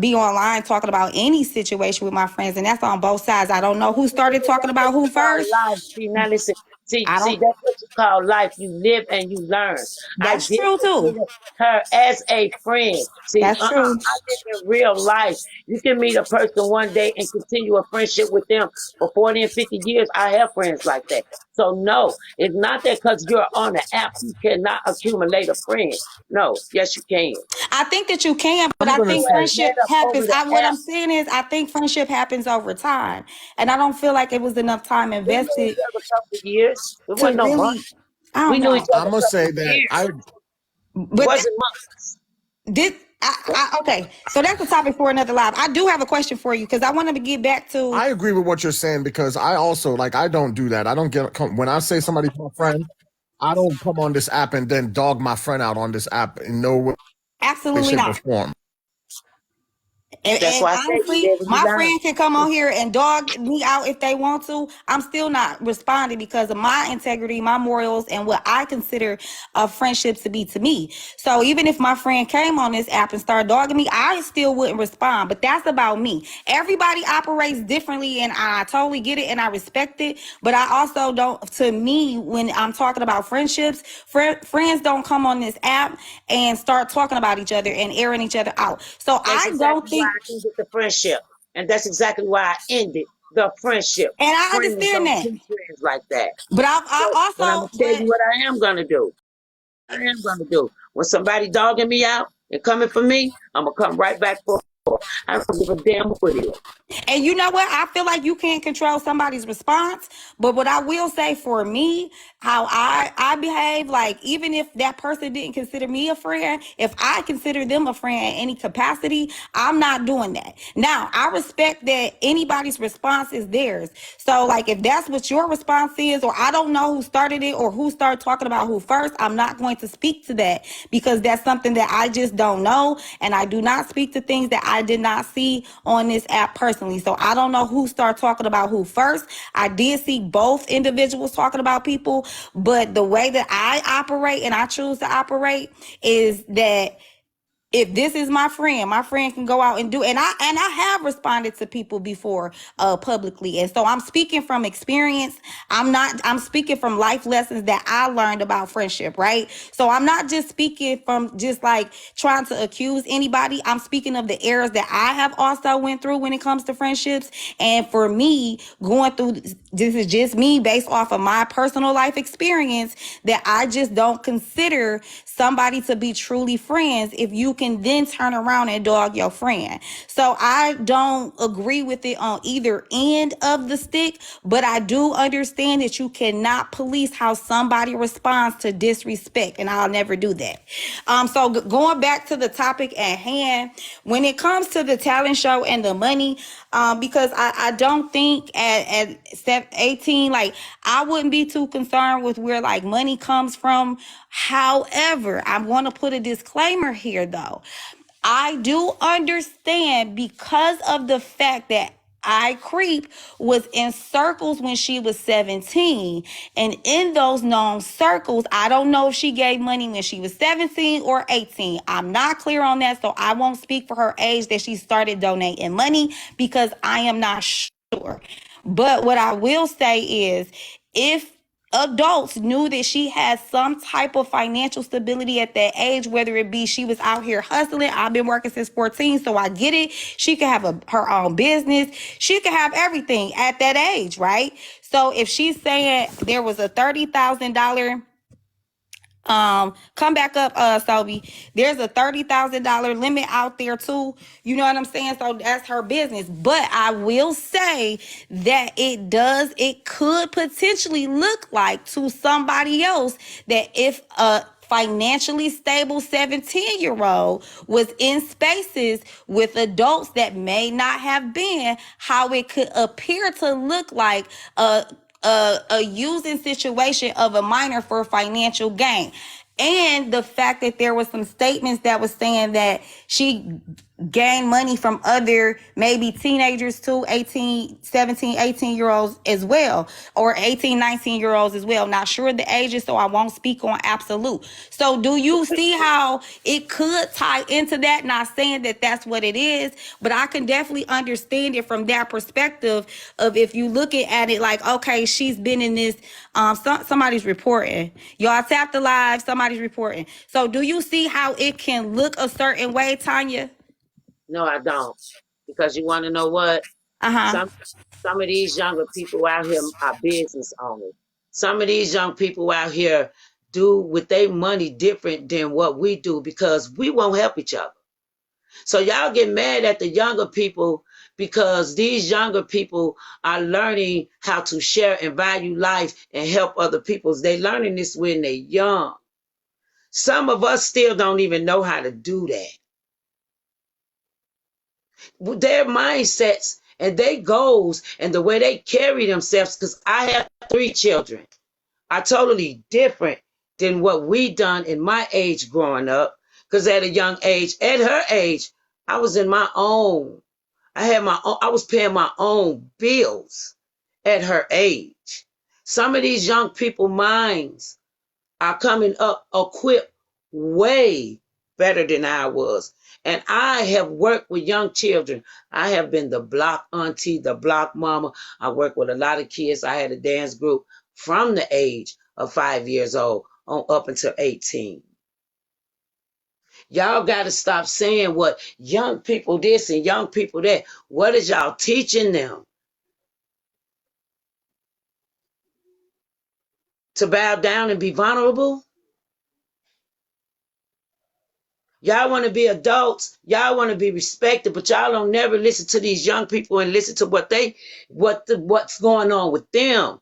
be online talking about any situation with my friends, and that's on both sides. I don't know who started talking That's what about who you call first. life. See, now listen. See, I don't, that's what you call life. You live and you learn. I that's did true too. consider her as a friend. See, That's true. I live in real life. You can meet a person one day and continue a friendship with them for 40 and 50 years. I have friends like that. So no, it's not that because you're on the app, you cannot accumulate a friend. No, yes, you can. I think that you can, but I'm I gonna think You say have met friendship up over happens. the What app. I'm saying is, I think friendship happens over time, and I don't feel like it was enough time We knew invested each other a couple of years. It to wasn't no month. really. I We don't knew each know, other I'm a gonna couple say of that years. It but wasn't months. this. Okay, so that's a topic for another live. I do have a question for you because I wanted to get back to. I agree with what you're saying because I also like I don't do that. I don't when I say somebody's my friend, I don't come on this app and then dog my friend out on this app in no way, Absolutely shape, or not. form. That's And why I say you honestly, live and you my learn. friend can come on here and dog me out if they want to. I'm still not responding because of my integrity, my morals, and what I consider friendships to be to me. So even if my friend came on this app and started dogging me, I still wouldn't respond. But that's about me. Everybody operates differently, and I totally get it and I respect it. But I also don't, to me, when I'm talking about friendships, friends don't come on this app and start talking about each other and airing each other out. So That's I don't exactly why think, I ended the friendship. And that's exactly why I ended the friendship. and I Friends understand don't that. treat friends like that. But So, but I'm gonna tell you what I am gonna do. I am gonna do. When somebody dogging me out and coming for me, I'm gonna come right back for. I don't give a damn who it is. And you know what? I feel like you can't control somebody's response. But what I will say for me, how I behave, like even if that person didn't consider me a friend, if I consider them a friend in any capacity, I'm not doing that. Now, I respect that anybody's response is theirs. So like if that's what your response is, or I don't know who started it or who started talking about who first, I'm not going to speak to that because that's something that I just don't know. And I do not speak to things that I did not see on this app personally. So I don't know who started talking about who first. I did see both individuals talking about people, but the way that I operate and I choose to operate is that if this is my friend can go out and do, and I have responded to people before publicly, and so I'm speaking from experience. I'm speaking from life lessons that I learned about friendship, right? So I'm not just speaking from just like trying to accuse anybody. I'm speaking of the errors that I have also went through when it comes to friendships. And for me, going through this is just me based off of my personal life experience, that I just don't consider somebody to be truly friends if you can then turn around and dog your friend. So I don't agree with it on either end of the stick, but I do understand that you cannot police how somebody responds to disrespect, and I'll never do that. So going back to the topic at hand, when it comes to the talent show and the money, because I don't think at 18, like I wouldn't be too concerned with where like money comes from. However, I want to put a disclaimer here though. I do understand because of the fact that iCreep was in circles when she was 17. And in those known circles, I don't know if she gave money when she was 17 or 18. I'm not clear on that, so I won't speak for her age that she started donating money because I am not sure. But what I will say is if adults knew that she had some type of financial stability at that age, whether it be she was out here hustling. I've been working since 14, so I get it. She could have her own business. She could have everything at that age, right? So if she's saying there was a $30,000 come back up, Sophie. There's a $30,000 limit out there too. You know what I'm saying? So that's her business. But I will say that it could potentially look like to somebody else that if a financially stable 17-year-old was in spaces with adults that may not have been, how it could appear to look like a using situation of a minor for financial gain. And the fact that there was some statements that was saying that she gained money from other maybe teenagers too, 18, 17, 18-year-olds as well, or 18, 19-year-olds as well. Not sure the ages, so I won't speak on absolute. So do you see how it could tie into that? Not saying that that's what it is, but I can definitely understand it from that perspective of if you looking at it like, okay, she's been in this, somebody's reporting. Y'all tap the live, somebody's reporting. So do you see how it can look a certain way, Tanya? No, I don't. Because you want to know what? Some of these younger people out here are business owners. Some of these young people out here do with their money different than what we do because we won't help each other. So y'all get mad at the younger people because these younger people are learning how to share and value life and help other people. They're learning this when they're young. Some of us still don't even know how to do that. Their mindsets and their goals and the way they carry themselves, because I have 3 children, are totally different than what we done in my age growing up. Because at a young age, at her age, I was in my own. I had my own. I was paying my own bills at her age. Some of these young people minds are coming up equipped way better than I was. And I have worked with young children. I have been the block auntie, the block mama. I worked with a lot of kids. I had a dance group from the age of 5 years old on up until 18. Y'all got to stop saying what young people this and young people that. What is y'all teaching them? To bow down and be vulnerable? Y'all want to be adults. Y'all want to be respected, but y'all don't never listen to these young people and listen to what's going on with them.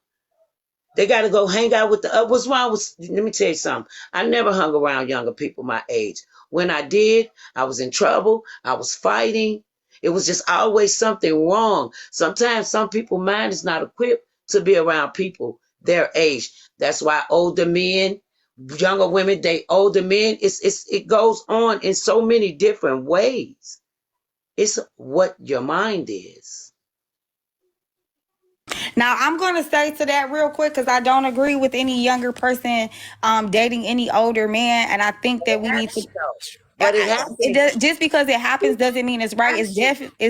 They got to go hang out with the what's wrong with, let me tell you something. I never hung around younger people my age. When I did, I was in trouble. I was fighting. It was just always something wrong. Sometimes some people's mind is not equipped to be around people their age. That's why older men, younger women date older men. It goes on in so many different ways. It's what your mind is. Now, I'm going to say to that real quick because I don't agree with any younger person dating any older man. And I think that we need to. But it happens. Just because it happens doesn't mean it's right. It's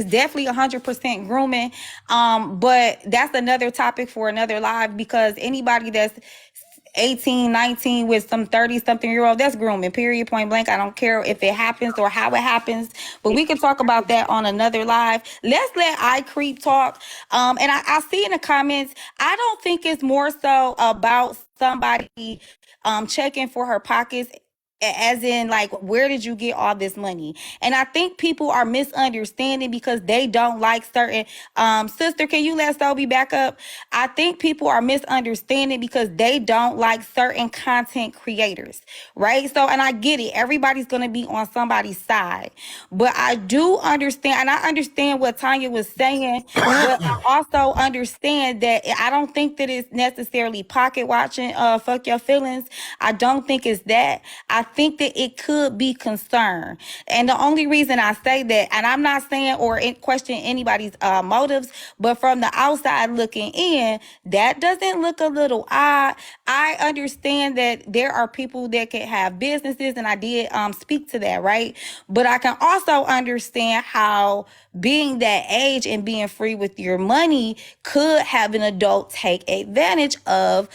definitely 100% grooming. But that's another topic for another live, because anybody that's 18, 19 with some 30-something-year-old, that's grooming, period, point blank. I don't care if it happens or how it happens, but we can talk about that on another live. Let's let iCreep talk. And I see in the comments, I don't think it's more so about somebody checking for her pockets, as in like, where did you get all this money? And I think people are misunderstanding because they don't like certain sister, can you let Sophie back up? I think people are misunderstanding because they don't like certain content creators, right? So, and I get it, everybody's gonna be on somebody's side, but I do understand, and I understand what Tanya was saying, but I also understand that I don't think that it's necessarily pocket watching, fuck your feelings. I don't think it's that. I think that it could be concern. And the only reason I say that, and I'm not saying or question anybody's motives, but from the outside looking in, that doesn't look a little odd. I understand that there are people that can have businesses, and I did speak to that, right? But I can also understand how being that age and being free with your money could have an adult take advantage of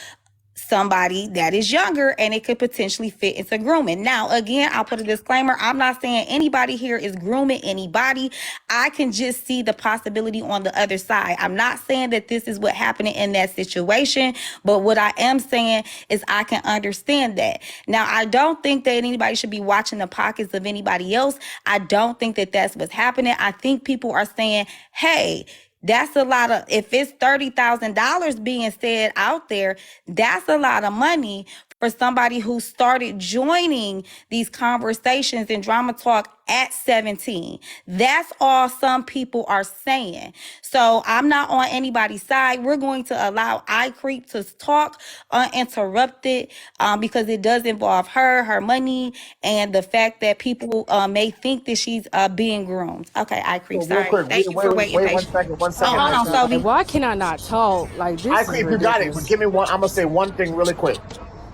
somebody that is younger, and it could potentially fit into grooming. Now, again, I'll put a disclaimer. I'm not saying anybody here is grooming anybody. I can just see the possibility on the other side. I'm not saying that this is what happened in that situation, but what I am saying is I can understand that. Now, I don't think that anybody should be watching the pockets of anybody else. I don't think that that's what's happening. I think people are saying, hey, that's a lot of, if it's $30,000 being said out there, that's a lot of money for somebody who started joining these conversations in Drama Talk at 17. That's all some people are saying. So I'm not on anybody's side. We're going to allow iCreep to talk uninterrupted because it does involve her money, and the fact that people may think that she's being groomed. Okay, iCreep, So real sorry. quick, Thank you for waiting wait patiently. one second. Hold on, Sophie. Why can I not talk? Like, this I is think you got it. ridiculous. But give me one. I'm gonna say one thing really quick.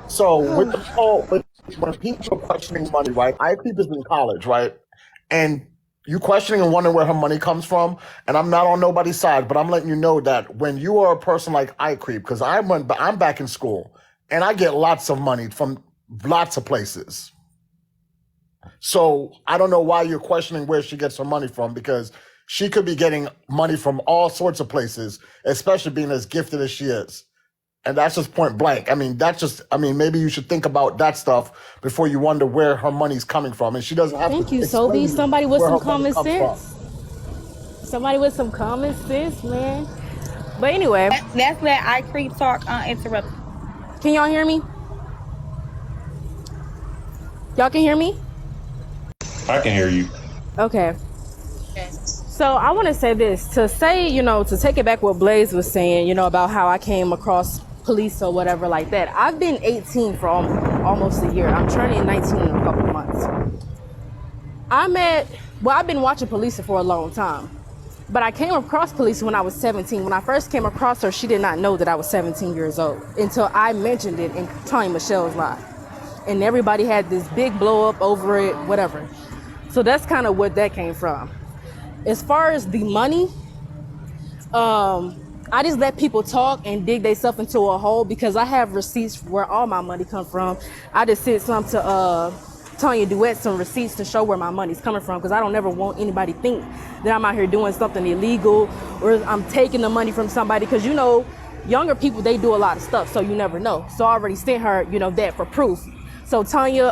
So with the whole, when people are questioning money, right? I think is in college, right? And you questioning and wondering where her money comes from. And I'm not on nobody's side, but I'm letting you know that when you are a person like iCreep, because I'm back in school and I get lots of money from lots of places. So I don't know why you're questioning where she gets her money from, because she could be getting money from all sorts of places, especially being as gifted as she is. And that's just point blank. I mean, maybe you should think about that stuff before you wonder where her money's coming from. And she doesn't have Thank to you, explain Sophie. Somebody with where some her money common comes sense. from. Somebody with some common sense, man. But anyway, Let's let iCreep talk uninterrupted. can y'all hear me? Y'all can hear me? I can hear you. Okay. So I want to say this, to take it back what Blaze was saying, about how I came across police or whatever like that. I've been 18 for almost a year. I'm turning 19 in a couple months. I met Well, I've been watching Police for a long time. But I came across Police when I was 17. When I first came across her, she did not know that I was 17 years old until I mentioned it in Tanya Michelle's live. And everybody had this big blow up over it, whatever. So that's kind of what that came from. As far as the money, I just let people talk and dig themselves into a hole because I have receipts where all my money come from. I just sent some to Tanya Duet, some receipts to show where my money's coming from because I don't ever want anybody to think that I'm out here doing something illegal or I'm taking the money from somebody because, you know, younger people, they do a lot of stuff, so you never know. So I already sent her, you know, that for proof. So Tanya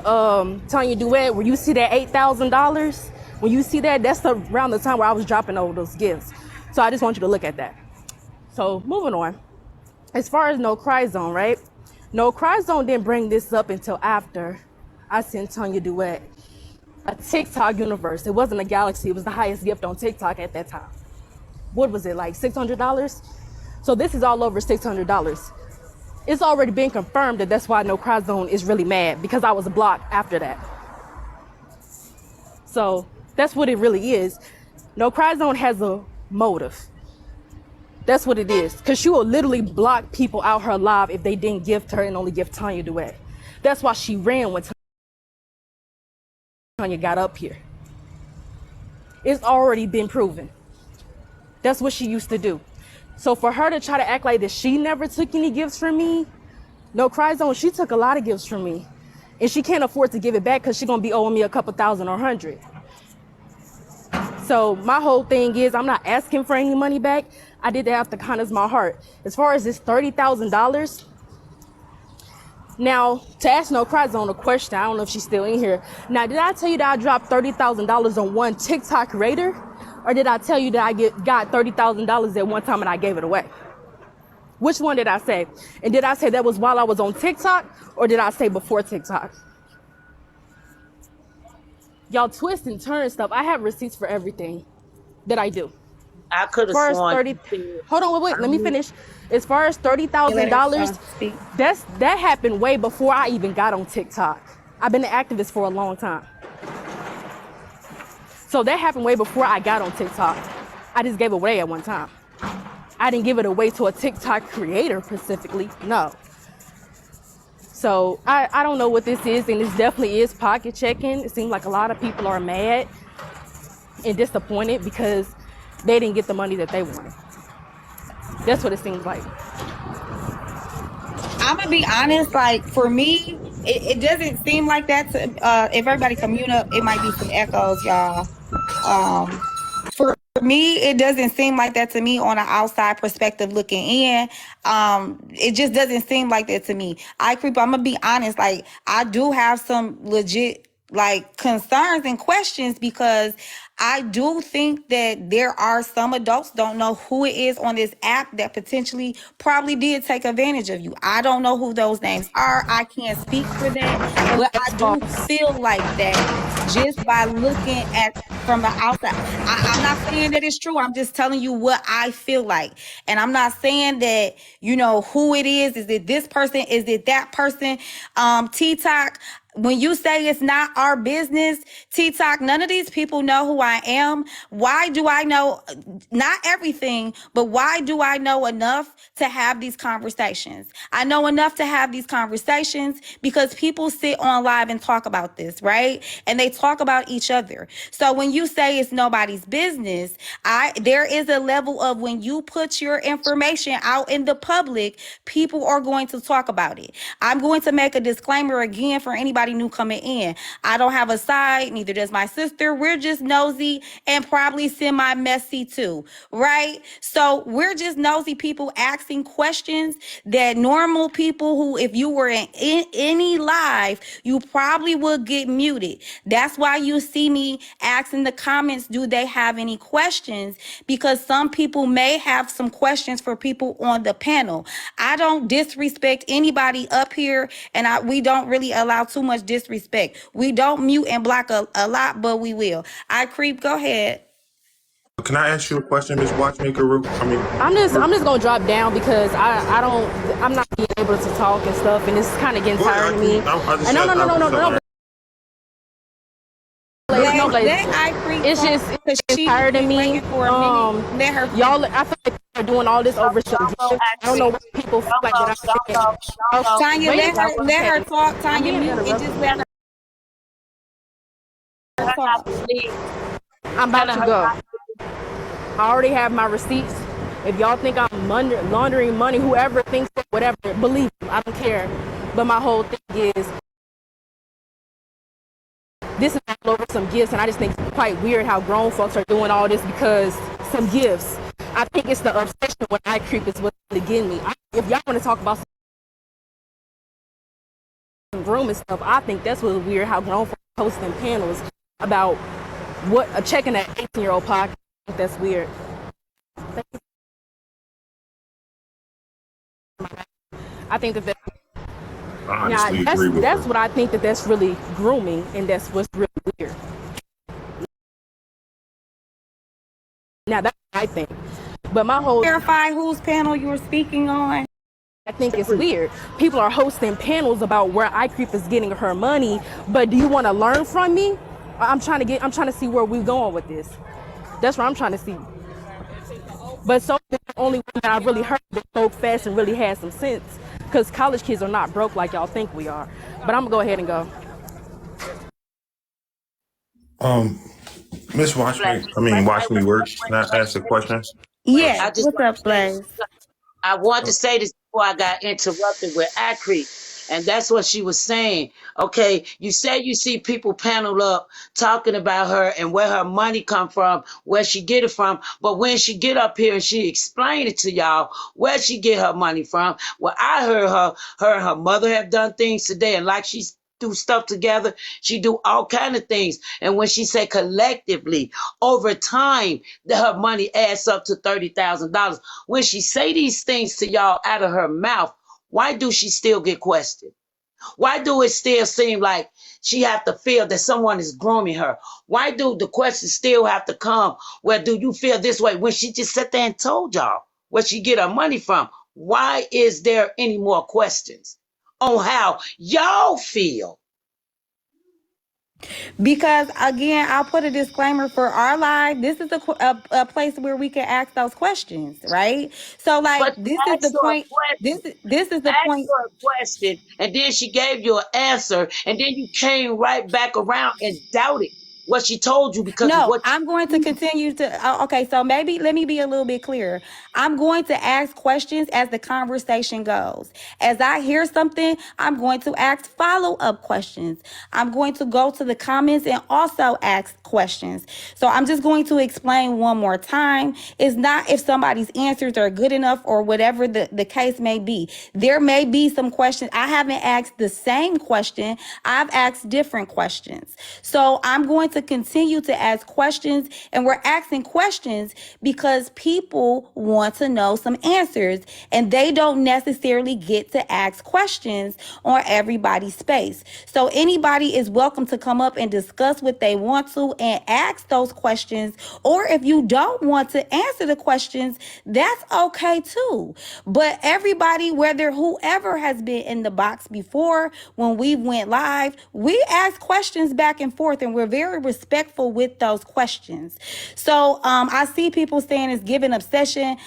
Duet, where you see that $8,000, when you see that, that's around the time where I was dropping all those gifts. So I just want you to look at that. So moving on. As far as No Cry Zone, right? No Cry Zone didn't bring this up until after I sent Tanya Duet a TikTok universe. It wasn't a Galaxy. It was the highest gift on TikTok at that time. What was it, like $600? So this is all over $600. It's already been confirmed that that's why No Cry Zone is really mad because I was blocked after that. So that's what it really is. No Cry Zone has a motive. That's what it is. Because she will literally block people out her live if they didn't gift her and only give Tanya Duet. That's why she ran when Tanya got up here. It's already been proven. That's what she used to do. So for her to try to act like that she never took any gifts from me, No Cry Zone, she took a lot of gifts from me. And she can't afford to give it back because she's going to be owing me a couple thousand or $100. So my whole thing is I'm not asking for any money back. I did that after kindness of my heart. As far as this $30,000, now to ask No Cry Zone a question, I don't know if she's still in here. Now, did I tell you that I dropped $30,000 on one TikTok creator? Or did I tell you that I got $30,000 at one time and I gave it away? Which one did I say? And did I say that was while I was on TikTok or did I say before TikTok? Y'all twist and turn stuff. I have receipts for everything that I do. I could have As far as sworn. 30, hold on, wait, let me finish. As far as $30,000, that happened way before I even got on TikTok. I've been an activist for a long time. So that happened way before I got on TikTok. I just gave it away at one time. I didn't give it away to a TikTok creator specifically, no. So I don't know what this is, and this definitely is pocket checking. It seems like a lot of people are mad and disappointed because they didn't get the money that they wanted. That's what it seems like. I'm gonna be honest, like for me, it doesn't seem like that to, if everybody can mute up, it might be some echoes, y'all. For me, it doesn't seem like that to me on an outside perspective looking in. It just doesn't seem like that to me. I'm gonna be honest, like I do have some legit like concerns and questions because I do think that there are some adults don't know who it is on this app that potentially probably did take advantage of you. I don't know who those names are. I can't speak for that, but I do feel like that just by looking at from the outside. I'm not saying that it's true. I'm just telling you what I feel like. And I'm not saying that, you know, who it is. Is it this person? Is it that person? TikTok. When you say it's not our business, TikTok, none of these people know who I am. Why do I know, not everything, but why do I know enough to have these conversations? I know enough to have these conversations because people sit on live and talk about this, right? And they talk about each other. So when you say it's nobody's business, there is a level of when you put your information out in the public, people are going to talk about it. I'm going to make a disclaimer again for anybody new coming in. I don't have a side, neither does my sister. We're just nosy and probably semi-messy too, right? So we're just nosy people asking questions that normal people who, if you were in any live, you probably would get muted. That's why you see me ask in the comments, do they have any questions? Because some people may have some questions for people on the panel. I don't disrespect anybody up here, and we don't really allow too much disrespect. We don't mute and block a lot, but we will. Creep, go ahead. Can I ask you a question, Ms. Watchmaker? I'm just gonna drop down because I'm not being able to talk and stuff, and it's kind of getting tiring to me. No. no lazy. let I creep It's talk, just because it's she's tired of been me. waiting for a minute. Let her Y'all, I feel like they're doing all this over some gifts. I don't know why people feel like what I'm saying. Tanya, Wait, let her talk. I'm Tanya, being mute and interrupted. just let her talk. I'm about to go. I already have my receipts. If y'all think I'm laundering money, whoever thinks that, whatever, believe me, I don't care. But my whole thing is, this is all over some gifts, and I just think it's quite weird how grown folks are doing all this because some gifts. I think it's the obsession with eye creep is what's getting me. If y'all want to talk about some grooming stuff, I think that's what's weird how grown folks are hosting panels about what checking that 18-year-old pocket. I think that's weird. I think that I honestly now, agree with that's her. what I think that's really grooming, and that's what's really weird. Now that's what I think. But my whole Clarify whose panel you were speaking on. I think it's weird. People are hosting panels about where iCreep is getting her money, but do you want to learn from me? I'm trying to see where we're going with this. That's what I'm trying to see. But so the only one that I really heard that spoke fast and really had some sense, because college kids are not broke like y'all think we are. But I'm gonna go ahead and go. Miss Watch Me, Watch Me Works. Can I ask a question? Yes. I just What's want up, to say this. Blaze? I want to say this before I got interrupted with Acre. And that's what she was saying. Okay, you say you see people panel up talking about her and where her money come from, where she get it from. But when she get up here and she explain it to y'all, where she get her money from. Well, I heard her and her mother have done things today, and like she's do stuff together. She do all kind of things. And when she say collectively, over time, that her money adds up to $30,000. When she say these things to y'all out of her mouth, why do she still get questioned? Why do it still seem like she have to feel that someone is grooming her? Why do the questions still have to come? Well, do you feel this way when she just sat there and told y'all where she get her money from? Why is there any more questions on how y'all feel? Because again, I'll put a disclaimer for our live. This is a place where we can ask those questions, right? So, like, But you this is the asked her a point. question. This is You the asked point. her a question, and then she gave you an answer, and then you came right back around and doubted what she told you because of No, what I'm going to you. continue to. Okay, so maybe let me be a little bit clearer. I'm going to ask questions as the conversation goes. As I hear something, I'm going to ask follow-up questions. I'm going to go to the comments and also ask questions. So I'm just going to explain one more time. It's not if somebody's answers are good enough or whatever the case may be. There may be some questions. I haven't asked the same question. I've asked different questions. So I'm going to continue to ask questions, and we're asking questions because people want to know some answers, and they don't necessarily get to ask questions on everybody's space. So anybody is welcome to come up and discuss what they want to and ask those questions, or if you don't want to answer the questions, that's okay too. But everybody, whether whoever has been in the box before, when we went live, we ask questions back and forth, and we're very respectful with those questions. So I see people saying it's giving obsession.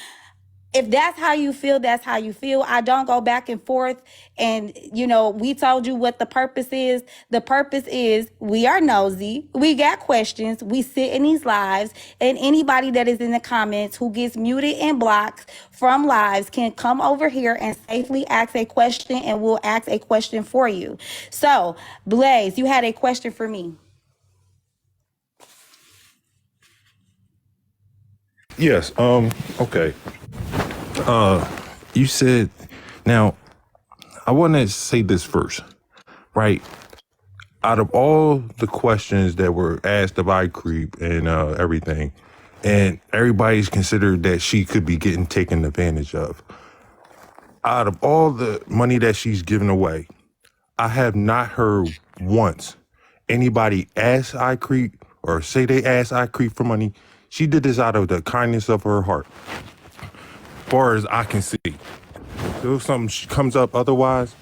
If that's how you feel, that's how you feel. I don't go back and forth. And, we told you what the purpose is. The purpose is we are nosy. We got questions. We sit in these lives. And anybody that is in the comments who gets muted and blocked from lives can come over here and safely ask a question, and we'll ask a question for you. So, Blaze, you had a question for me. Yes. Okay. You said, now I want to say this first, right? Out of all the questions that were asked of iCreep and everything, and everybody's considered that she could be getting taken advantage of. Out of all the money that she's given away, I have not heard once anybody ask iCreep or say they asked iCreep for money. She did this out of the kindness of her heart, far as I can see. If something comes up otherwise,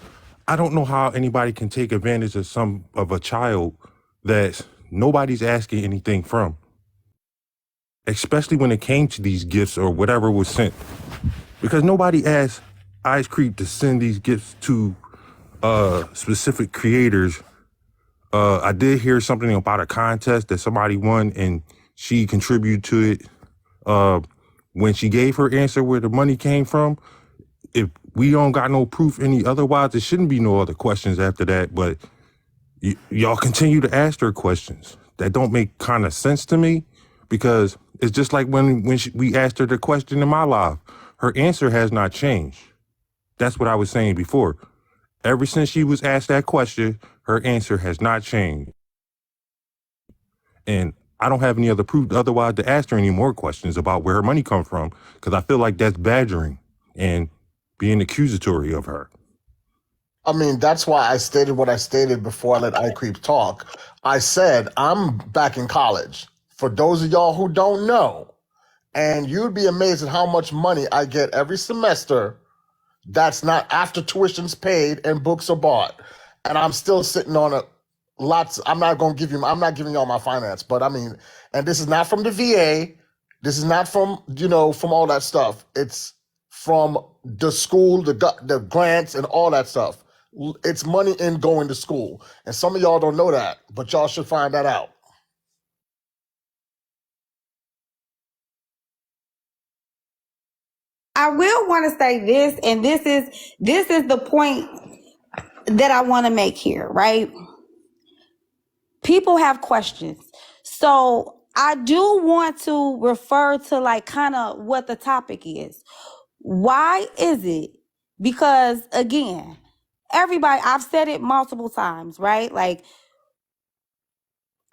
I don't know how anybody can take advantage of a child that's nobody's asking anything from, especially when it came to these gifts or whatever was sent, because nobody asked Ice Creep to send these gifts to specific creators. I did hear something about a contest that somebody won and she contributed to it. When she gave her answer where the money came from, if we don't got no proof any otherwise, there shouldn't be no other questions after that. But y'all continue to ask her questions that don't make kind of sense to me, because it's just like when we asked her the question in my live, her answer has not changed. That's what I was saying before. Ever since she was asked that question, her answer has not changed. And I don't have any other proof otherwise to ask her any more questions about where her money comes from, because I feel like that's badgering and being accusatory of her. I mean, that's why I stated what I stated before I let iCreep talk. I said, I'm back in college. For those of y'all who don't know, and you'd be amazed at how much money I get every semester that's not after tuition's paid and books are bought. And I'm still sitting on I'm not giving y'all my finance, but I mean, and this is not from the VA. This is not from, from all that stuff. It's from the school, the grants and all that stuff. It's money in going to school. And some of y'all don't know that, but y'all should find that out. I will want to say this, and this is the point that I want to make here, right? People have questions. So I do want to refer to like kind of what the topic is. Why is it? Because again, everybody, I've said it multiple times, right? Like,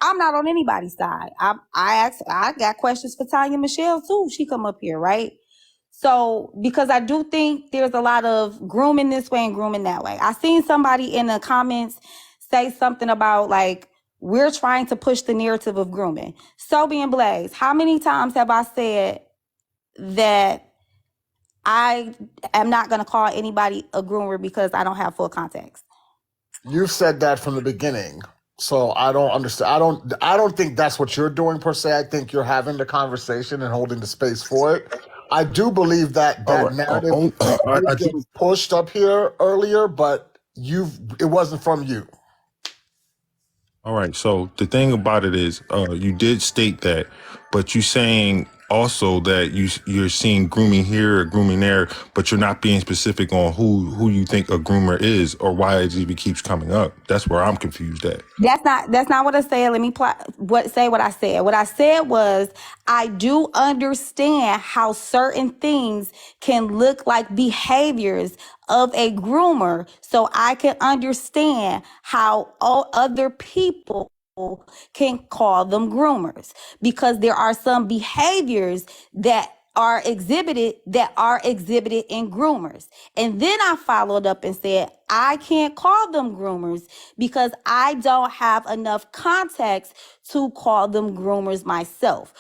I'm not on anybody's side. I got questions for Tanya Michelle too. She come up here, right? So, because I do think there's a lot of grooming this way and grooming that way. I seen somebody in the comments say something about like, we're trying to push the narrative of grooming. Sobe and Blaze, how many times have I said that I am not going to call anybody a groomer because I don't have full context? You've said that from the beginning. So I don't understand. I don't think that's what you're doing per se. I think you're having the conversation and holding the space for it. I do believe that narrative was getting pushed up here earlier, but it wasn't from you. All right. So the thing about it is, you did state that, but you saying also that you're seeing grooming here or grooming there, but you're not being specific on who you think a groomer is or why it even keeps coming up. That's where I'm confused at. That's not what I said. Let me say what I said. What I said was, I do understand how certain things can look like behaviors of a groomer, so I can understand how all other people can call them groomers, because there are some behaviors that are exhibited in groomers. And then I followed up and said, I can't call them groomers because I don't have enough context to call them groomers myself.